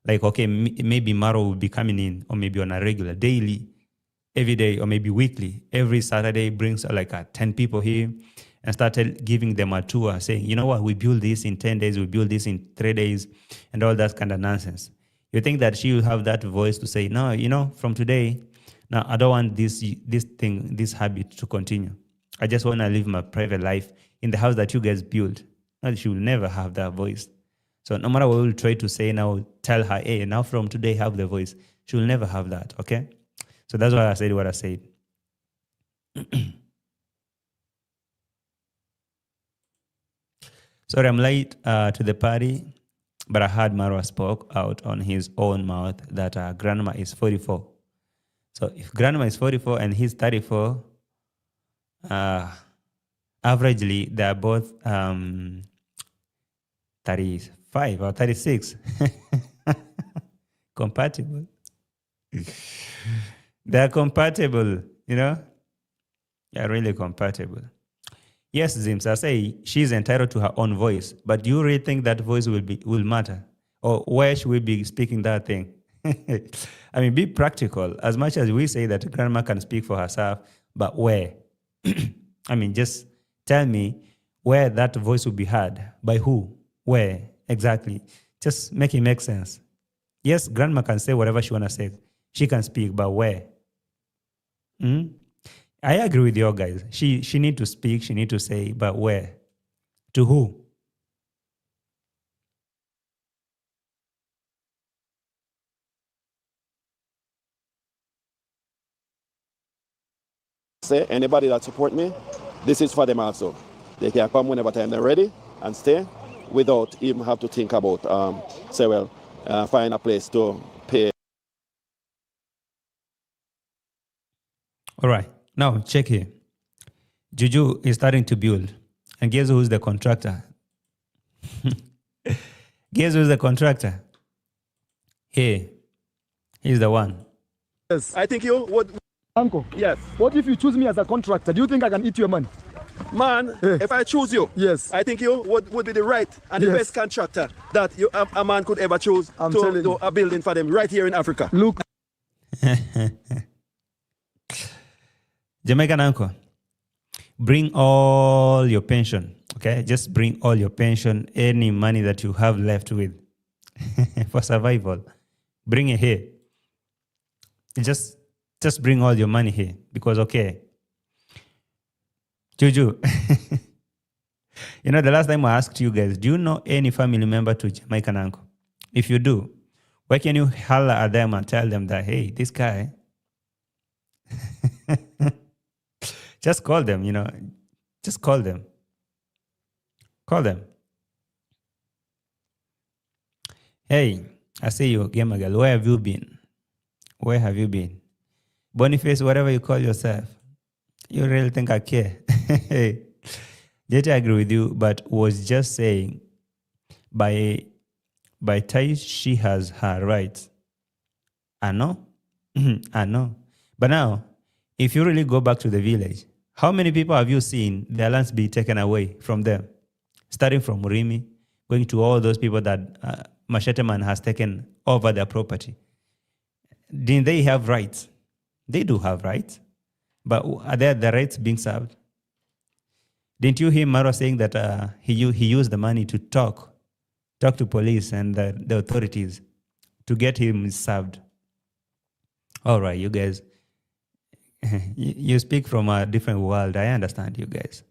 Like, okay, maybe Maro will be coming in, or maybe on a regular, daily, every day, or maybe weekly. Every Saturday brings like 10 people here and started giving them a tour, saying, you know what, we built this in 10 days, we built this in 3 days, and all that kind of nonsense. You think that she will have that voice to say, no, from today, now I don't want this habit to continue. I just want to live my private life in the house that you guys built. No, she will never have that voice. So no matter what we'll try to say now, tell her, hey, now from today have the voice. She will never have that, okay? So that's why I said what I said. Sorry, I'm late to the party, but I heard Marwa spoke out on his own mouth that grandma is 44. So if grandma is 44 and he's 34, averagely they're both 35 or 36. Compatible. They're compatible, They're really compatible. Yes, Zims, I say she's entitled to her own voice, but do you really think that voice will matter? Or where should we be speaking that thing? I mean, be practical. As much as we say that grandma can speak for herself, but where? I mean, just tell me where that voice will be heard. By who? Where? Exactly. Just make it make sense. Yes, grandma can say whatever she want to say. She can speak, but where? I agree with you guys. She need to speak, she need to say, but where? To who? Say anybody that support me, this is for them also. They can come whenever time they're ready and stay without even have to think about find a place to pay. All right. Now check here. Juju is starting to build. And guess who's the contractor? Guess who's the contractor? He's the one. Yes. I think you would. Uncle. Yes. What if you choose me as a contractor? Do you think I can eat your money? Man, if I choose you, yes, I think you would be the right and the best contractor that a man could ever choose to do a building for them right here in Africa. Look. Jamaican Uncle, bring all your pension, okay? Just bring all your pension, any money that you have left with for survival. Bring it here. Just bring all your money here because, okay, Juju, the last time I asked you guys, do you know any family member to Jamaican Uncle? If you do, why can you holler at them and tell them that, hey, this guy, just call them, just call them. Call them. Hey, I see you, gamer girl. Where have you been? Where have you been? Boniface, whatever you call yourself. You really think I care? Did I agree with you, but was just saying by time she has her rights. I know. I know. But now, if you really go back to the village, how many people have you seen their lands be taken away from them? Starting from Rimi, going to all those people that Machete Man has taken over their property. Didn't they have rights? They do have rights. But are there the rights being served? Didn't you hear Maro saying that he used the money to talk to police and the authorities to get him served? All right, you guys. You speak from a different world. I understand you guys.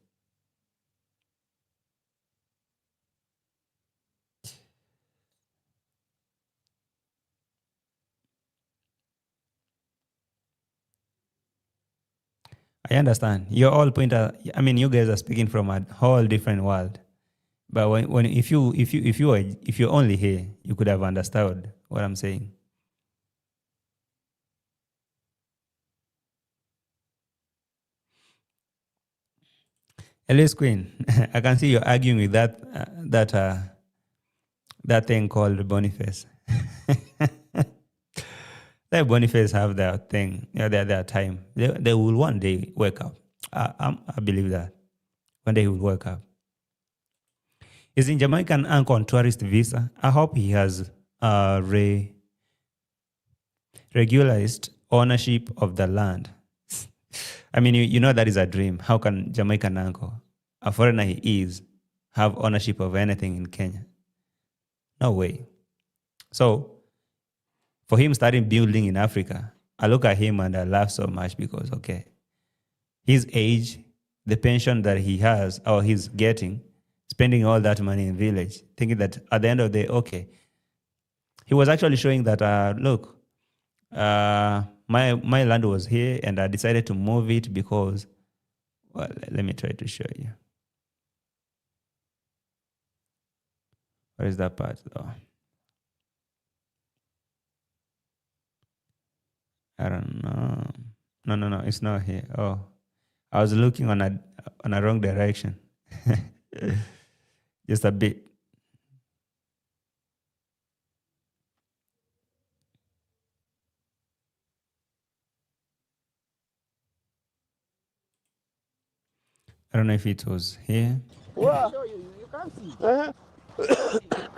I understand. You're all I mean, you guys are speaking from a whole different world. But when if you're only here, you could have understood what I'm saying. Alice Queen, I can see you're arguing with that thing called Boniface. Let Boniface have their thing, their time. They will one day wake up. I believe that. One day he will wake up. He's in Jamaican Uncle on tourist visa. I hope he has regularized ownership of the land. I mean, you know that is a dream. How can Jamaican Uncle, a foreigner he is, have ownership of anything in Kenya? No way. So, for him starting building in Africa, I look at him and I laugh so much because, okay, his age, the pension that he has or he's getting, spending all that money in village, thinking that at the end of the day, okay, he was actually showing that, look, my land was here and I decided to move it because, well, let me try to show you. Where is that part though? I don't know. No, it's not here. Oh, I was looking on a wrong direction. Just a bit. I don't know if it was here. Wow. You can't see. Uh-huh.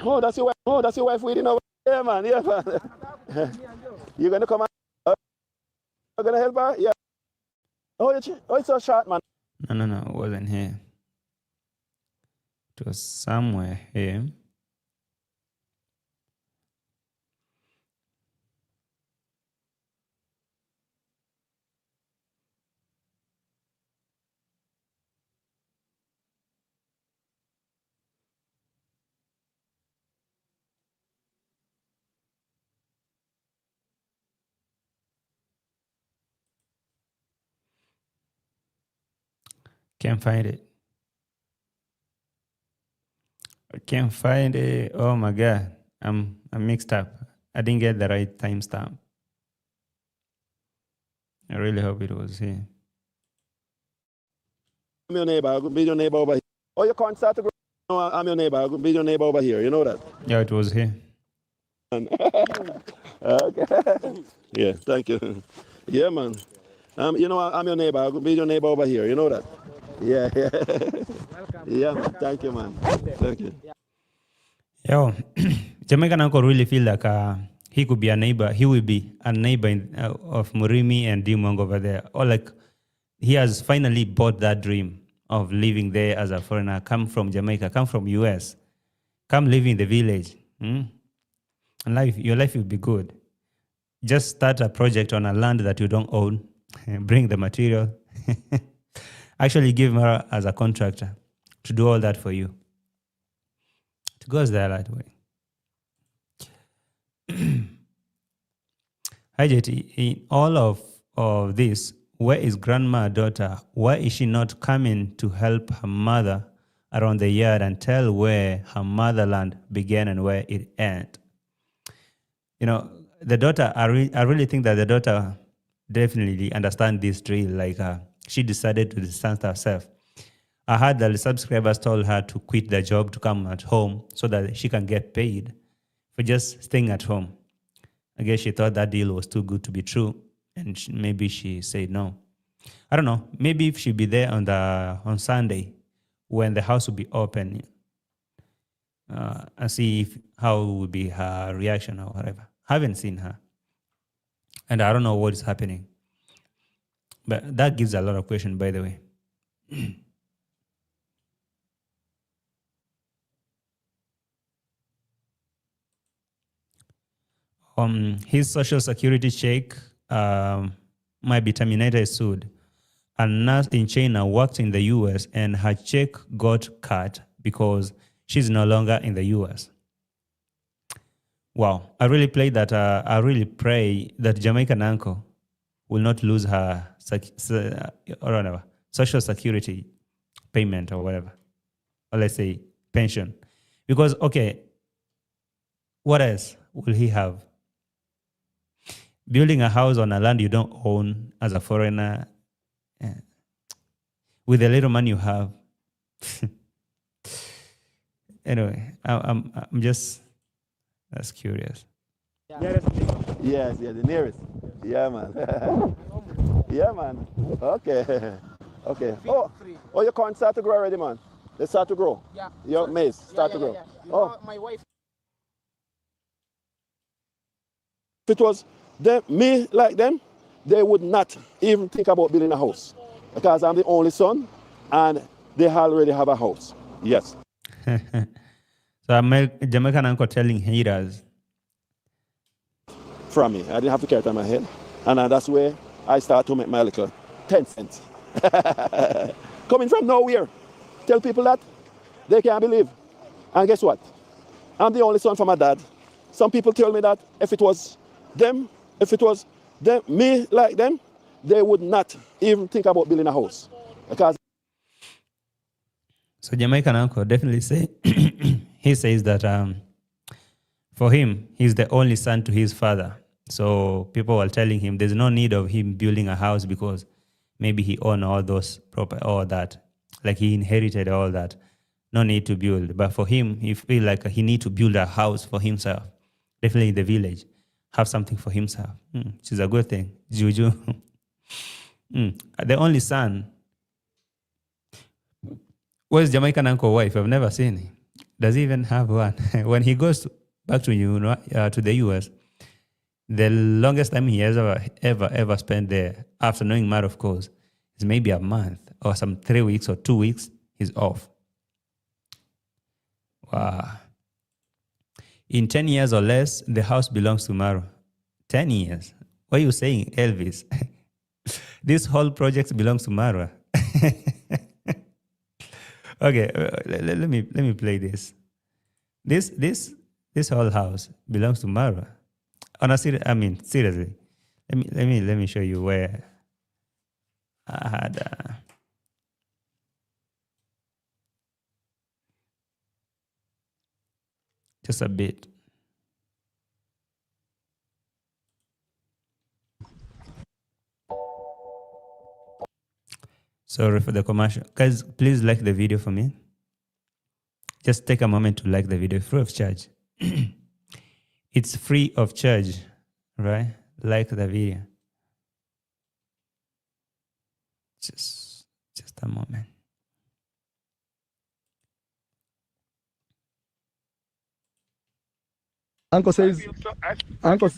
Oh, that's your wife. Oh, that's your wife waiting over. Yeah, man. Yeah, man. You gonna come? You gonna help her? Yeah. Oh, it's so short, man. No, it wasn't here. It was somewhere here. Can't find it. I can't find it. Oh my God. I'm mixed up. I didn't get the right timestamp. I really hope it was here. I'm your neighbor. I could be your neighbor over here. Oh, you can't start to grow. No, I'm your neighbor. I could be your neighbor over here. You know that? Yeah, it was here. Okay. Yeah, thank you. Yeah, man. You know, I'm your neighbor. I could be your neighbor over here. You know that? Yeah. Welcome. Yeah, thank you, man. Thank you. Yo, Jamaican Uncle really feel like he could be a neighbor. He will be a neighbor of Murimi and Dimong over there. Or like he has finally bought that dream of living there as a foreigner. Come from Jamaica, come from US. Come live in the village. And your life will be good. Just start a project on a land that you don't own. Bring the material. Actually give her as a contractor to do all that for you. It goes there that way. Hi, JT. In all of this, where is grandma daughter? Why is she not coming to help her mother around the yard and tell where her motherland began and where it ended? You know, the daughter, I really think that the daughter definitely understands this drill. Like she decided to distance herself. I heard that the subscribers told her to quit the job to come at home so that she can get paid for just staying at home. I guess she thought that deal was too good to be true, and maybe she said no. I don't know. Maybe if she'd be there on Sunday when the house will be open, and see how would be her reaction or whatever. Haven't seen her, and I don't know what is happening. But that gives a lot of questions, by the way. His social security check might be terminated soon. A nurse in China worked in the US and her check got cut because she's no longer in the US. Wow, I really pray that Jamaican Uncle will not lose her or whatever, social security payment or whatever, or let's say pension. Because, okay, what else will he have? Building a house on a land you don't own as a foreigner, with the little money you have. Anyway, I'm just that's curious. Yes, the nearest. Yeah, man. Yeah, man. Okay. Okay. Oh, your corn start to grow already, man. They start to grow. Yeah. Your maize start to grow. You know, my wife. If it was me like them, they would not even think about building a house, because I'm the only son, and they already have a house. Yes. So Jamaican Uncle telling haters. From me. I didn't have to carry it on my head. And that's where I start to make my little 10 cents. Coming from nowhere. Tell people that they can't believe. And guess what? I'm the only son from my dad. Some people tell me that if it was me like them, they would not even think about building a house. Because so Jamaican Uncle definitely say he says that for him, he's the only son to his father. So people were telling him there's no need of him building a house because maybe he owned all those all that, like he inherited all that. No need to build. But for him, he feel like he need to build a house for himself. Definitely in the village, have something for himself. Which is a good thing. Juju. The only son. Where's Jamaican Uncle wife? I've never seen him. Does he even have one? When he goes back to the US, the longest time he has ever spent there, after knowing Mar, of course, is maybe a month or some 3 weeks or 2 weeks. He's off. Wow. In 10 years or less, the house belongs to Maro. 10 years. What are you saying, Elvis? This whole project belongs to Maro. Okay, let me play this. This whole house belongs to Maro. Seriously. Let me show you where I had. Just a bit. Sorry for the commercial. Guys, please like the video for me. Just take a moment to like the video, free of charge. It's free of charge, right? Like the video. Just a moment. Uncle says, Uncle,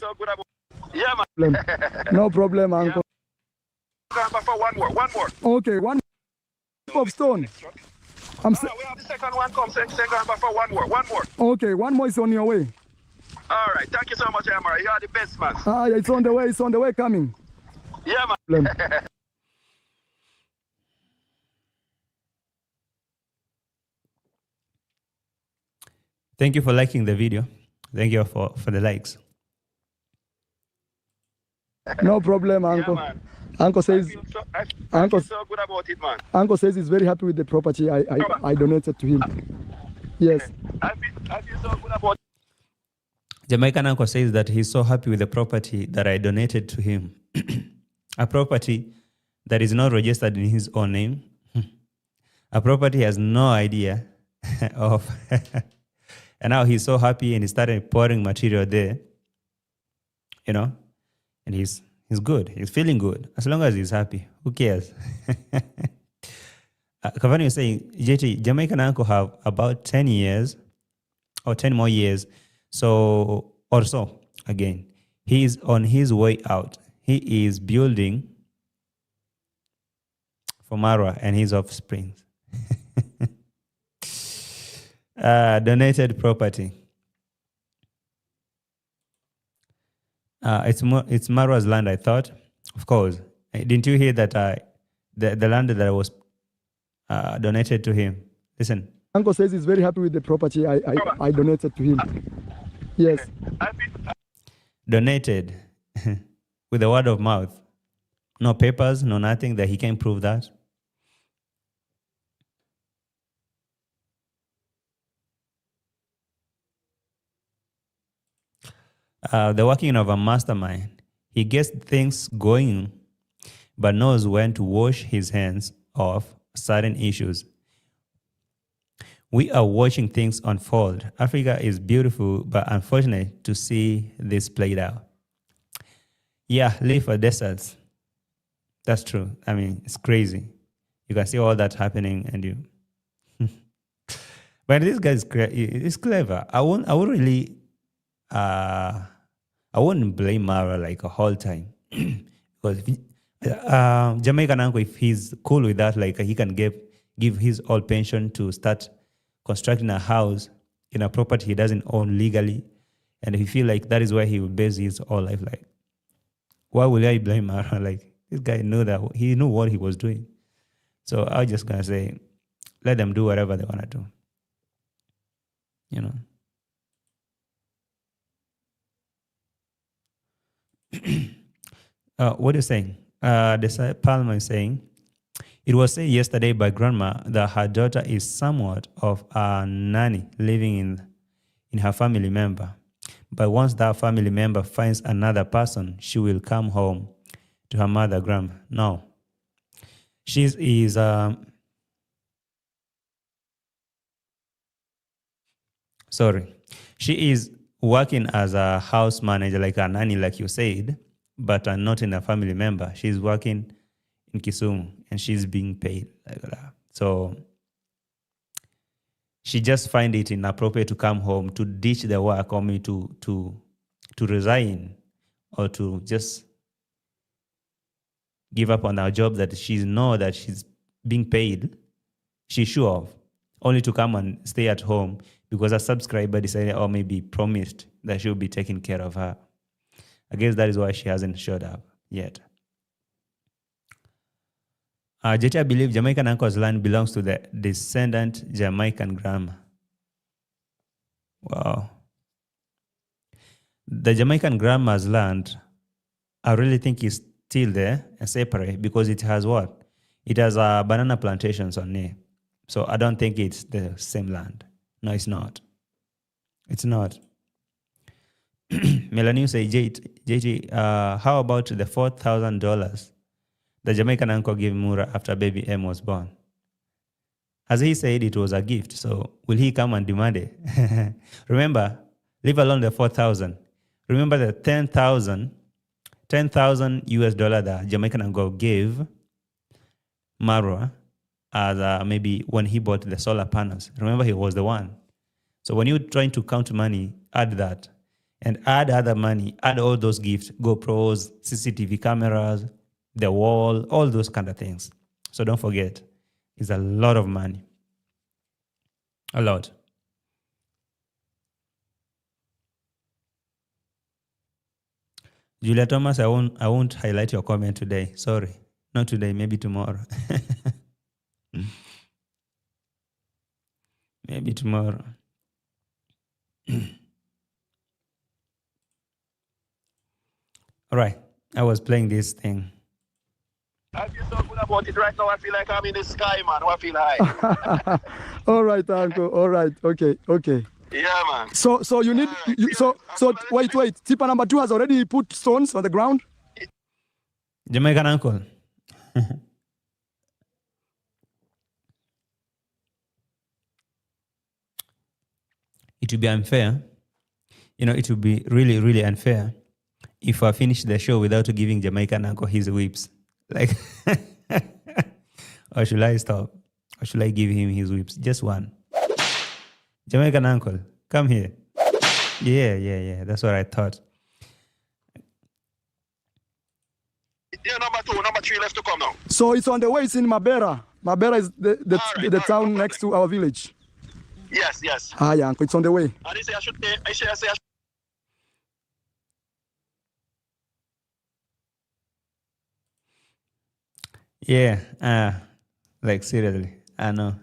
yeah, man. no problem, Uncle. For one more. Okay, one of stone. We have the second one come, second for one more. Okay, one more is on your way. All right, thank you so much, Amara. You are the best, man. It's on the way coming. Yeah, man. Thank you for liking the video. Thank you for the likes. No problem, Uncle. Yeah, Uncle says, I feel so good about it, man. Uncle says he's very happy with the property I donated to him. Yes. I feel so good about it. Jamaican Uncle says that he's so happy with the property that I donated to him. A property that is not registered in his own name. A property he has no idea of. And now he's so happy and he started pouring material there. You know? And he's good. He's feeling good. As long as he's happy. Who cares? Cavani was saying, JT, Jamaican Uncle have about 10 years or 10 more years. So, or so, again, he is on his way out. He is building for MARWA and his offspring. Donated property. It's MARWA's land, I thought. Of course. Didn't you hear that the land that was donated to him? Listen. Uncle says he's very happy with the property I donated to him. Yes. Donated with the word of mouth. No papers, no nothing that he can prove that. The working of a mastermind. He gets things going, but knows when to wash his hands of certain issues. We are watching things unfold. Africa is beautiful, but unfortunate to see this played out. Yeah, live for deserts. That's true. I mean, it's crazy. You can see all that happening, and you. But this guy is clever. I won't really. I wouldn't blame Mara like a whole time because Jamaican Uncle, if he's cool with that, like he can give his all pension to start constructing a house in a property he doesn't own legally, and he feel like that is where he will base his whole life. Like, why will I blame Mara? Like, this guy knew that he knew what he was doing. So I'm just gonna say, let them do whatever they wanna do. You know. What are you saying? Palmer is saying, it was said yesterday by grandma that her daughter is somewhat of a nanny living in her family member. But once that family member finds another person, she will come home to her mother, grandma. No. She is working as a house manager, like a nanny, like you said, but not in a family member. She's working in Kisumu and she's being paid like that. So she just find it inappropriate to come home to ditch the work, or maybe to resign, or to just give up on her job that she's know that she's being paid, she's sure of, only to come and stay at home because a subscriber decided or maybe promised that she'll be taking care of her. I guess that is why she hasn't showed up yet. JT, I believe Jamaican Uncle's land belongs to the descendant Jamaican grandma. Wow. The Jamaican grandma's land, I really think is still there and separate because it has what? It has banana plantations on it. So I don't think it's the same land. No, it's not. It's not. Melanie say, JT, how about the $4,000 the Jamaican uncle gave Mura after baby M was born? As he said, it was a gift. So will he come and demand it? Remember, leave alone the 4,000. Remember the 10,000 US dollar that Jamaican uncle gave MARWA as maybe when he bought the solar panels. Remember, he was the one. So when you're trying to count money, add that. And add other money, add all those gifts, GoPros, CCTV cameras, the wall, all those kind of things. So don't forget, it's a lot of money. A lot. Julia Thomas, I won't highlight your comment today. Sorry. Not today, maybe tomorrow. Maybe tomorrow. All right. I was playing this thing. I feel so good about it right now. I feel like I'm in the sky, man. I feel high. All right, Uncle. All right. Okay. Yeah, man. So you need so wait. Tipper number 2 has already put stones on the ground. Jamaican Uncle. It would be unfair. It would be really, really unfair if I finish the show without giving Jamaican Uncle his whips. Like, or should I stop? Or should I give him his whips? Just one. Jamaican Uncle, come here. Yeah. That's what I thought. Yeah, number 2, number 3 left to come now. So it's on the way. It's in Mabera. Mabera is the town next to our village. Yes. Yeah, Uncle. It's on the way. And I say I should. Yeah, like seriously, I know.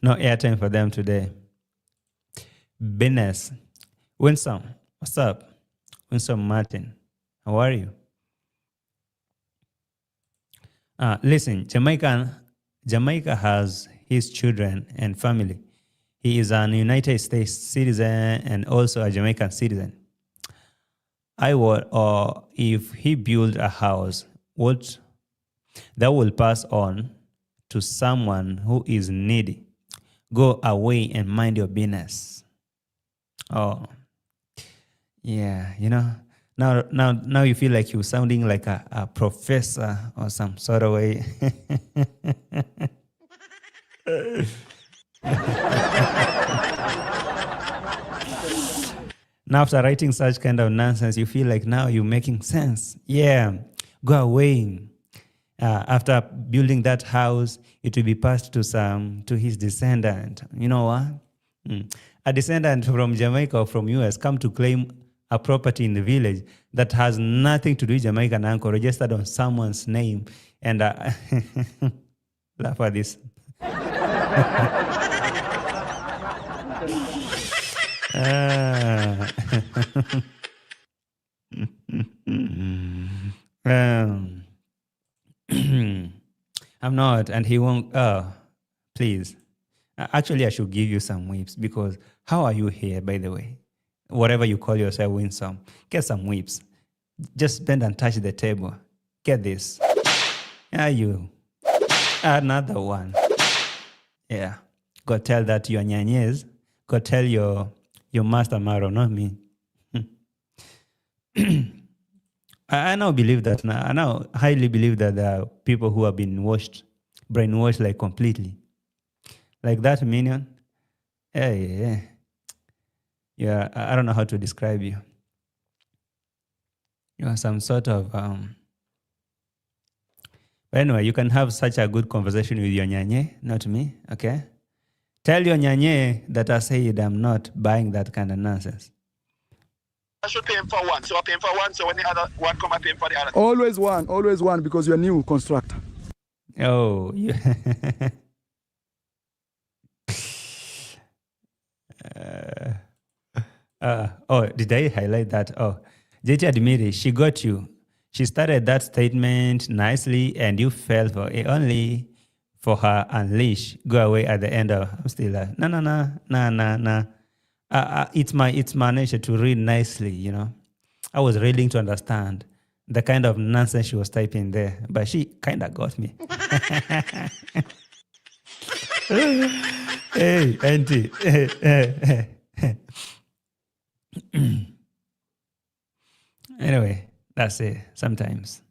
No airtime for them today. Business. Winsome, what's up? Winsome Martin, how are you? Listen, Jamaica has his children and family. He is an United States citizen and also a Jamaican citizen. Or if he build a house, what that will pass on to someone who is needy. Go away and mind your business. Oh, yeah, now you feel like you're sounding like a professor or some sort of way. Now, after writing such kind of nonsense, you feel like now you're making sense. Yeah, go away. After building that house, it will be passed to his descendant. You know what? A descendant from Jamaica or from US come to claim a property in the village that has nothing to do with Jamaican Uncle, registered on someone's name, and laugh at this. I'm not, and he won't. Please. Actually, I should give you some whips, because how are you here, by the way? Whatever you call yourself, win some. Get some whips. Just bend and touch the table. Get this. Yeah, you. Another one. Yeah. Go tell that to your nyanyes. Go tell your master Maro, not me. I now believe that now. I now highly believe that there are people who have been brainwashed like completely. Like that minion. Yeah. I don't know how to describe you. You are some sort of but anyway, you can have such a good conversation with your nyanye, not me, okay? Tell your nyanye that I said I'm not buying that kind of nonsense. I should pay him for one, so I pay him for one, so when the other one come, I pay him for the other. Always one, because you're a new constructor. Oh, yeah. Did I highlight that? Oh, JT admitted she got you. She started that statement nicely and you fell for it, only for her unleash. Go away at the end of, I'm still like, no. It's my nature to read nicely, I was reading to understand the kind of nonsense she was typing there, but she kind of got me. Hey, auntie. Anyway, that's it. Sometimes.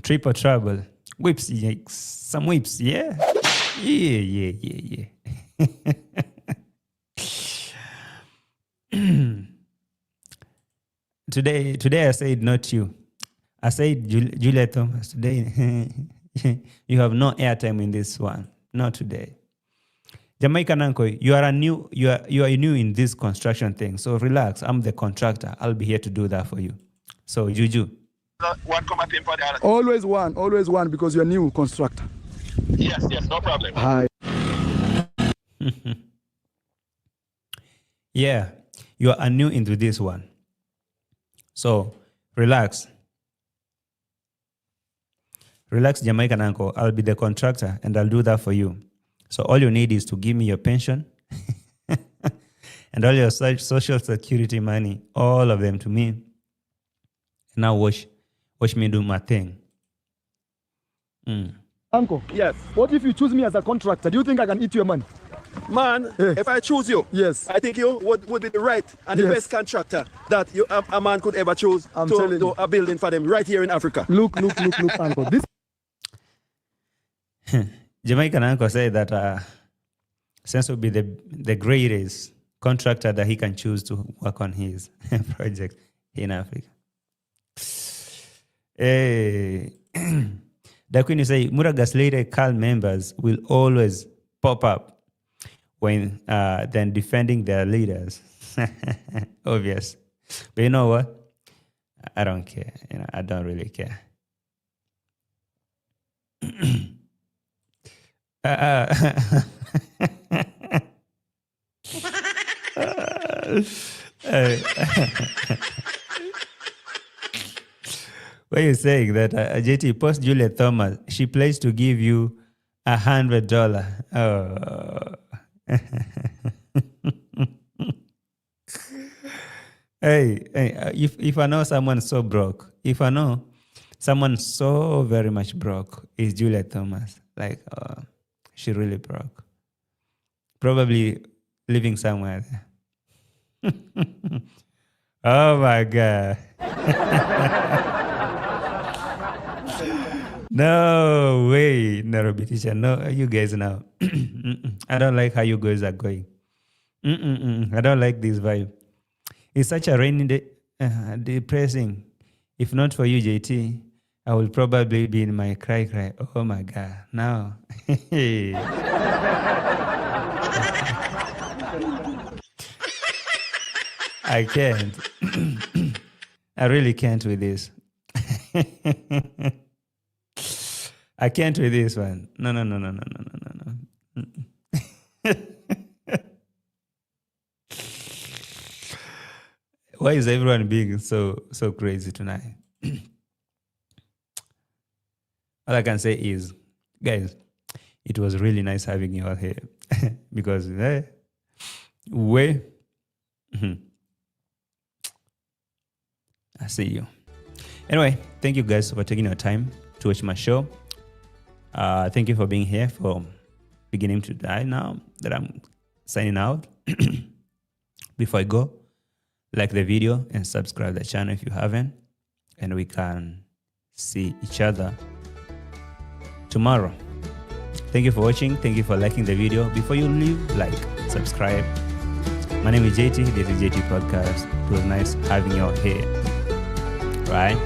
Triple trouble. Whips, yikes. Some whips, yeah? Yeah. Today I said not you. I said Juliet Thomas. Today you have no airtime in this one. Not today. Jamaican Uncle, you are new in this construction thing. So relax. I'm the contractor. I'll be here to do that for you. So Juju. One come, I pay him for the other. Always one, because you're a new constructor. Yes, no problem. Hi. Yeah, you are new into this one. So relax. Relax, Jamaican Uncle. I'll be the contractor and I'll do that for you. So all you need is to give me your pension and all your social security money, all of them to me. Now watch me do my thing. Uncle. Yes. What if you choose me as a contractor? Do you think I can eat your money? Man, Yes. if I choose you, Yes. I think you would be the right and the Yes. best contractor that a man could ever choose I'm to telling do you. a building for them right here in Africa. Look, Uncle. This Jamaican Uncle said that Sense will be the greatest contractor that he can choose to work on his project in Africa. Hey. The Queen say Muraga's later cult members will always pop up when then defending their leaders. Obvious. But you know what? I don't care. I don't really care. Why are you saying that? JT, post Juliet Thomas. She pledged to give you $100. Oh. Hey, if I know someone so broke, if I know someone so very much broke, is Juliet Thomas. Like, she really broke. Probably living somewhere there. Oh my God. No way, Nairobi teacher. No, you guys now. I don't like how you guys are going. I don't like this vibe. It's such a rainy day, depressing. If not for you, JT, I will probably be in my cry. Oh my God, now. I can't. I really can't with this. I can't with this one. No. Why is everyone being so crazy tonight? All I can say is, guys, it was really nice having you all here. Because, I see you. Anyway, thank you guys for taking your time to watch my show. Thank you for being here for beginning to die now that I'm signing out. Before I go, like the video and subscribe the channel if you haven't. And we can see each other tomorrow. Thank you for watching. Thank you for liking the video. Before you leave, like, subscribe. My name is JT. This is JT Podcast. It was nice having you all here. Right?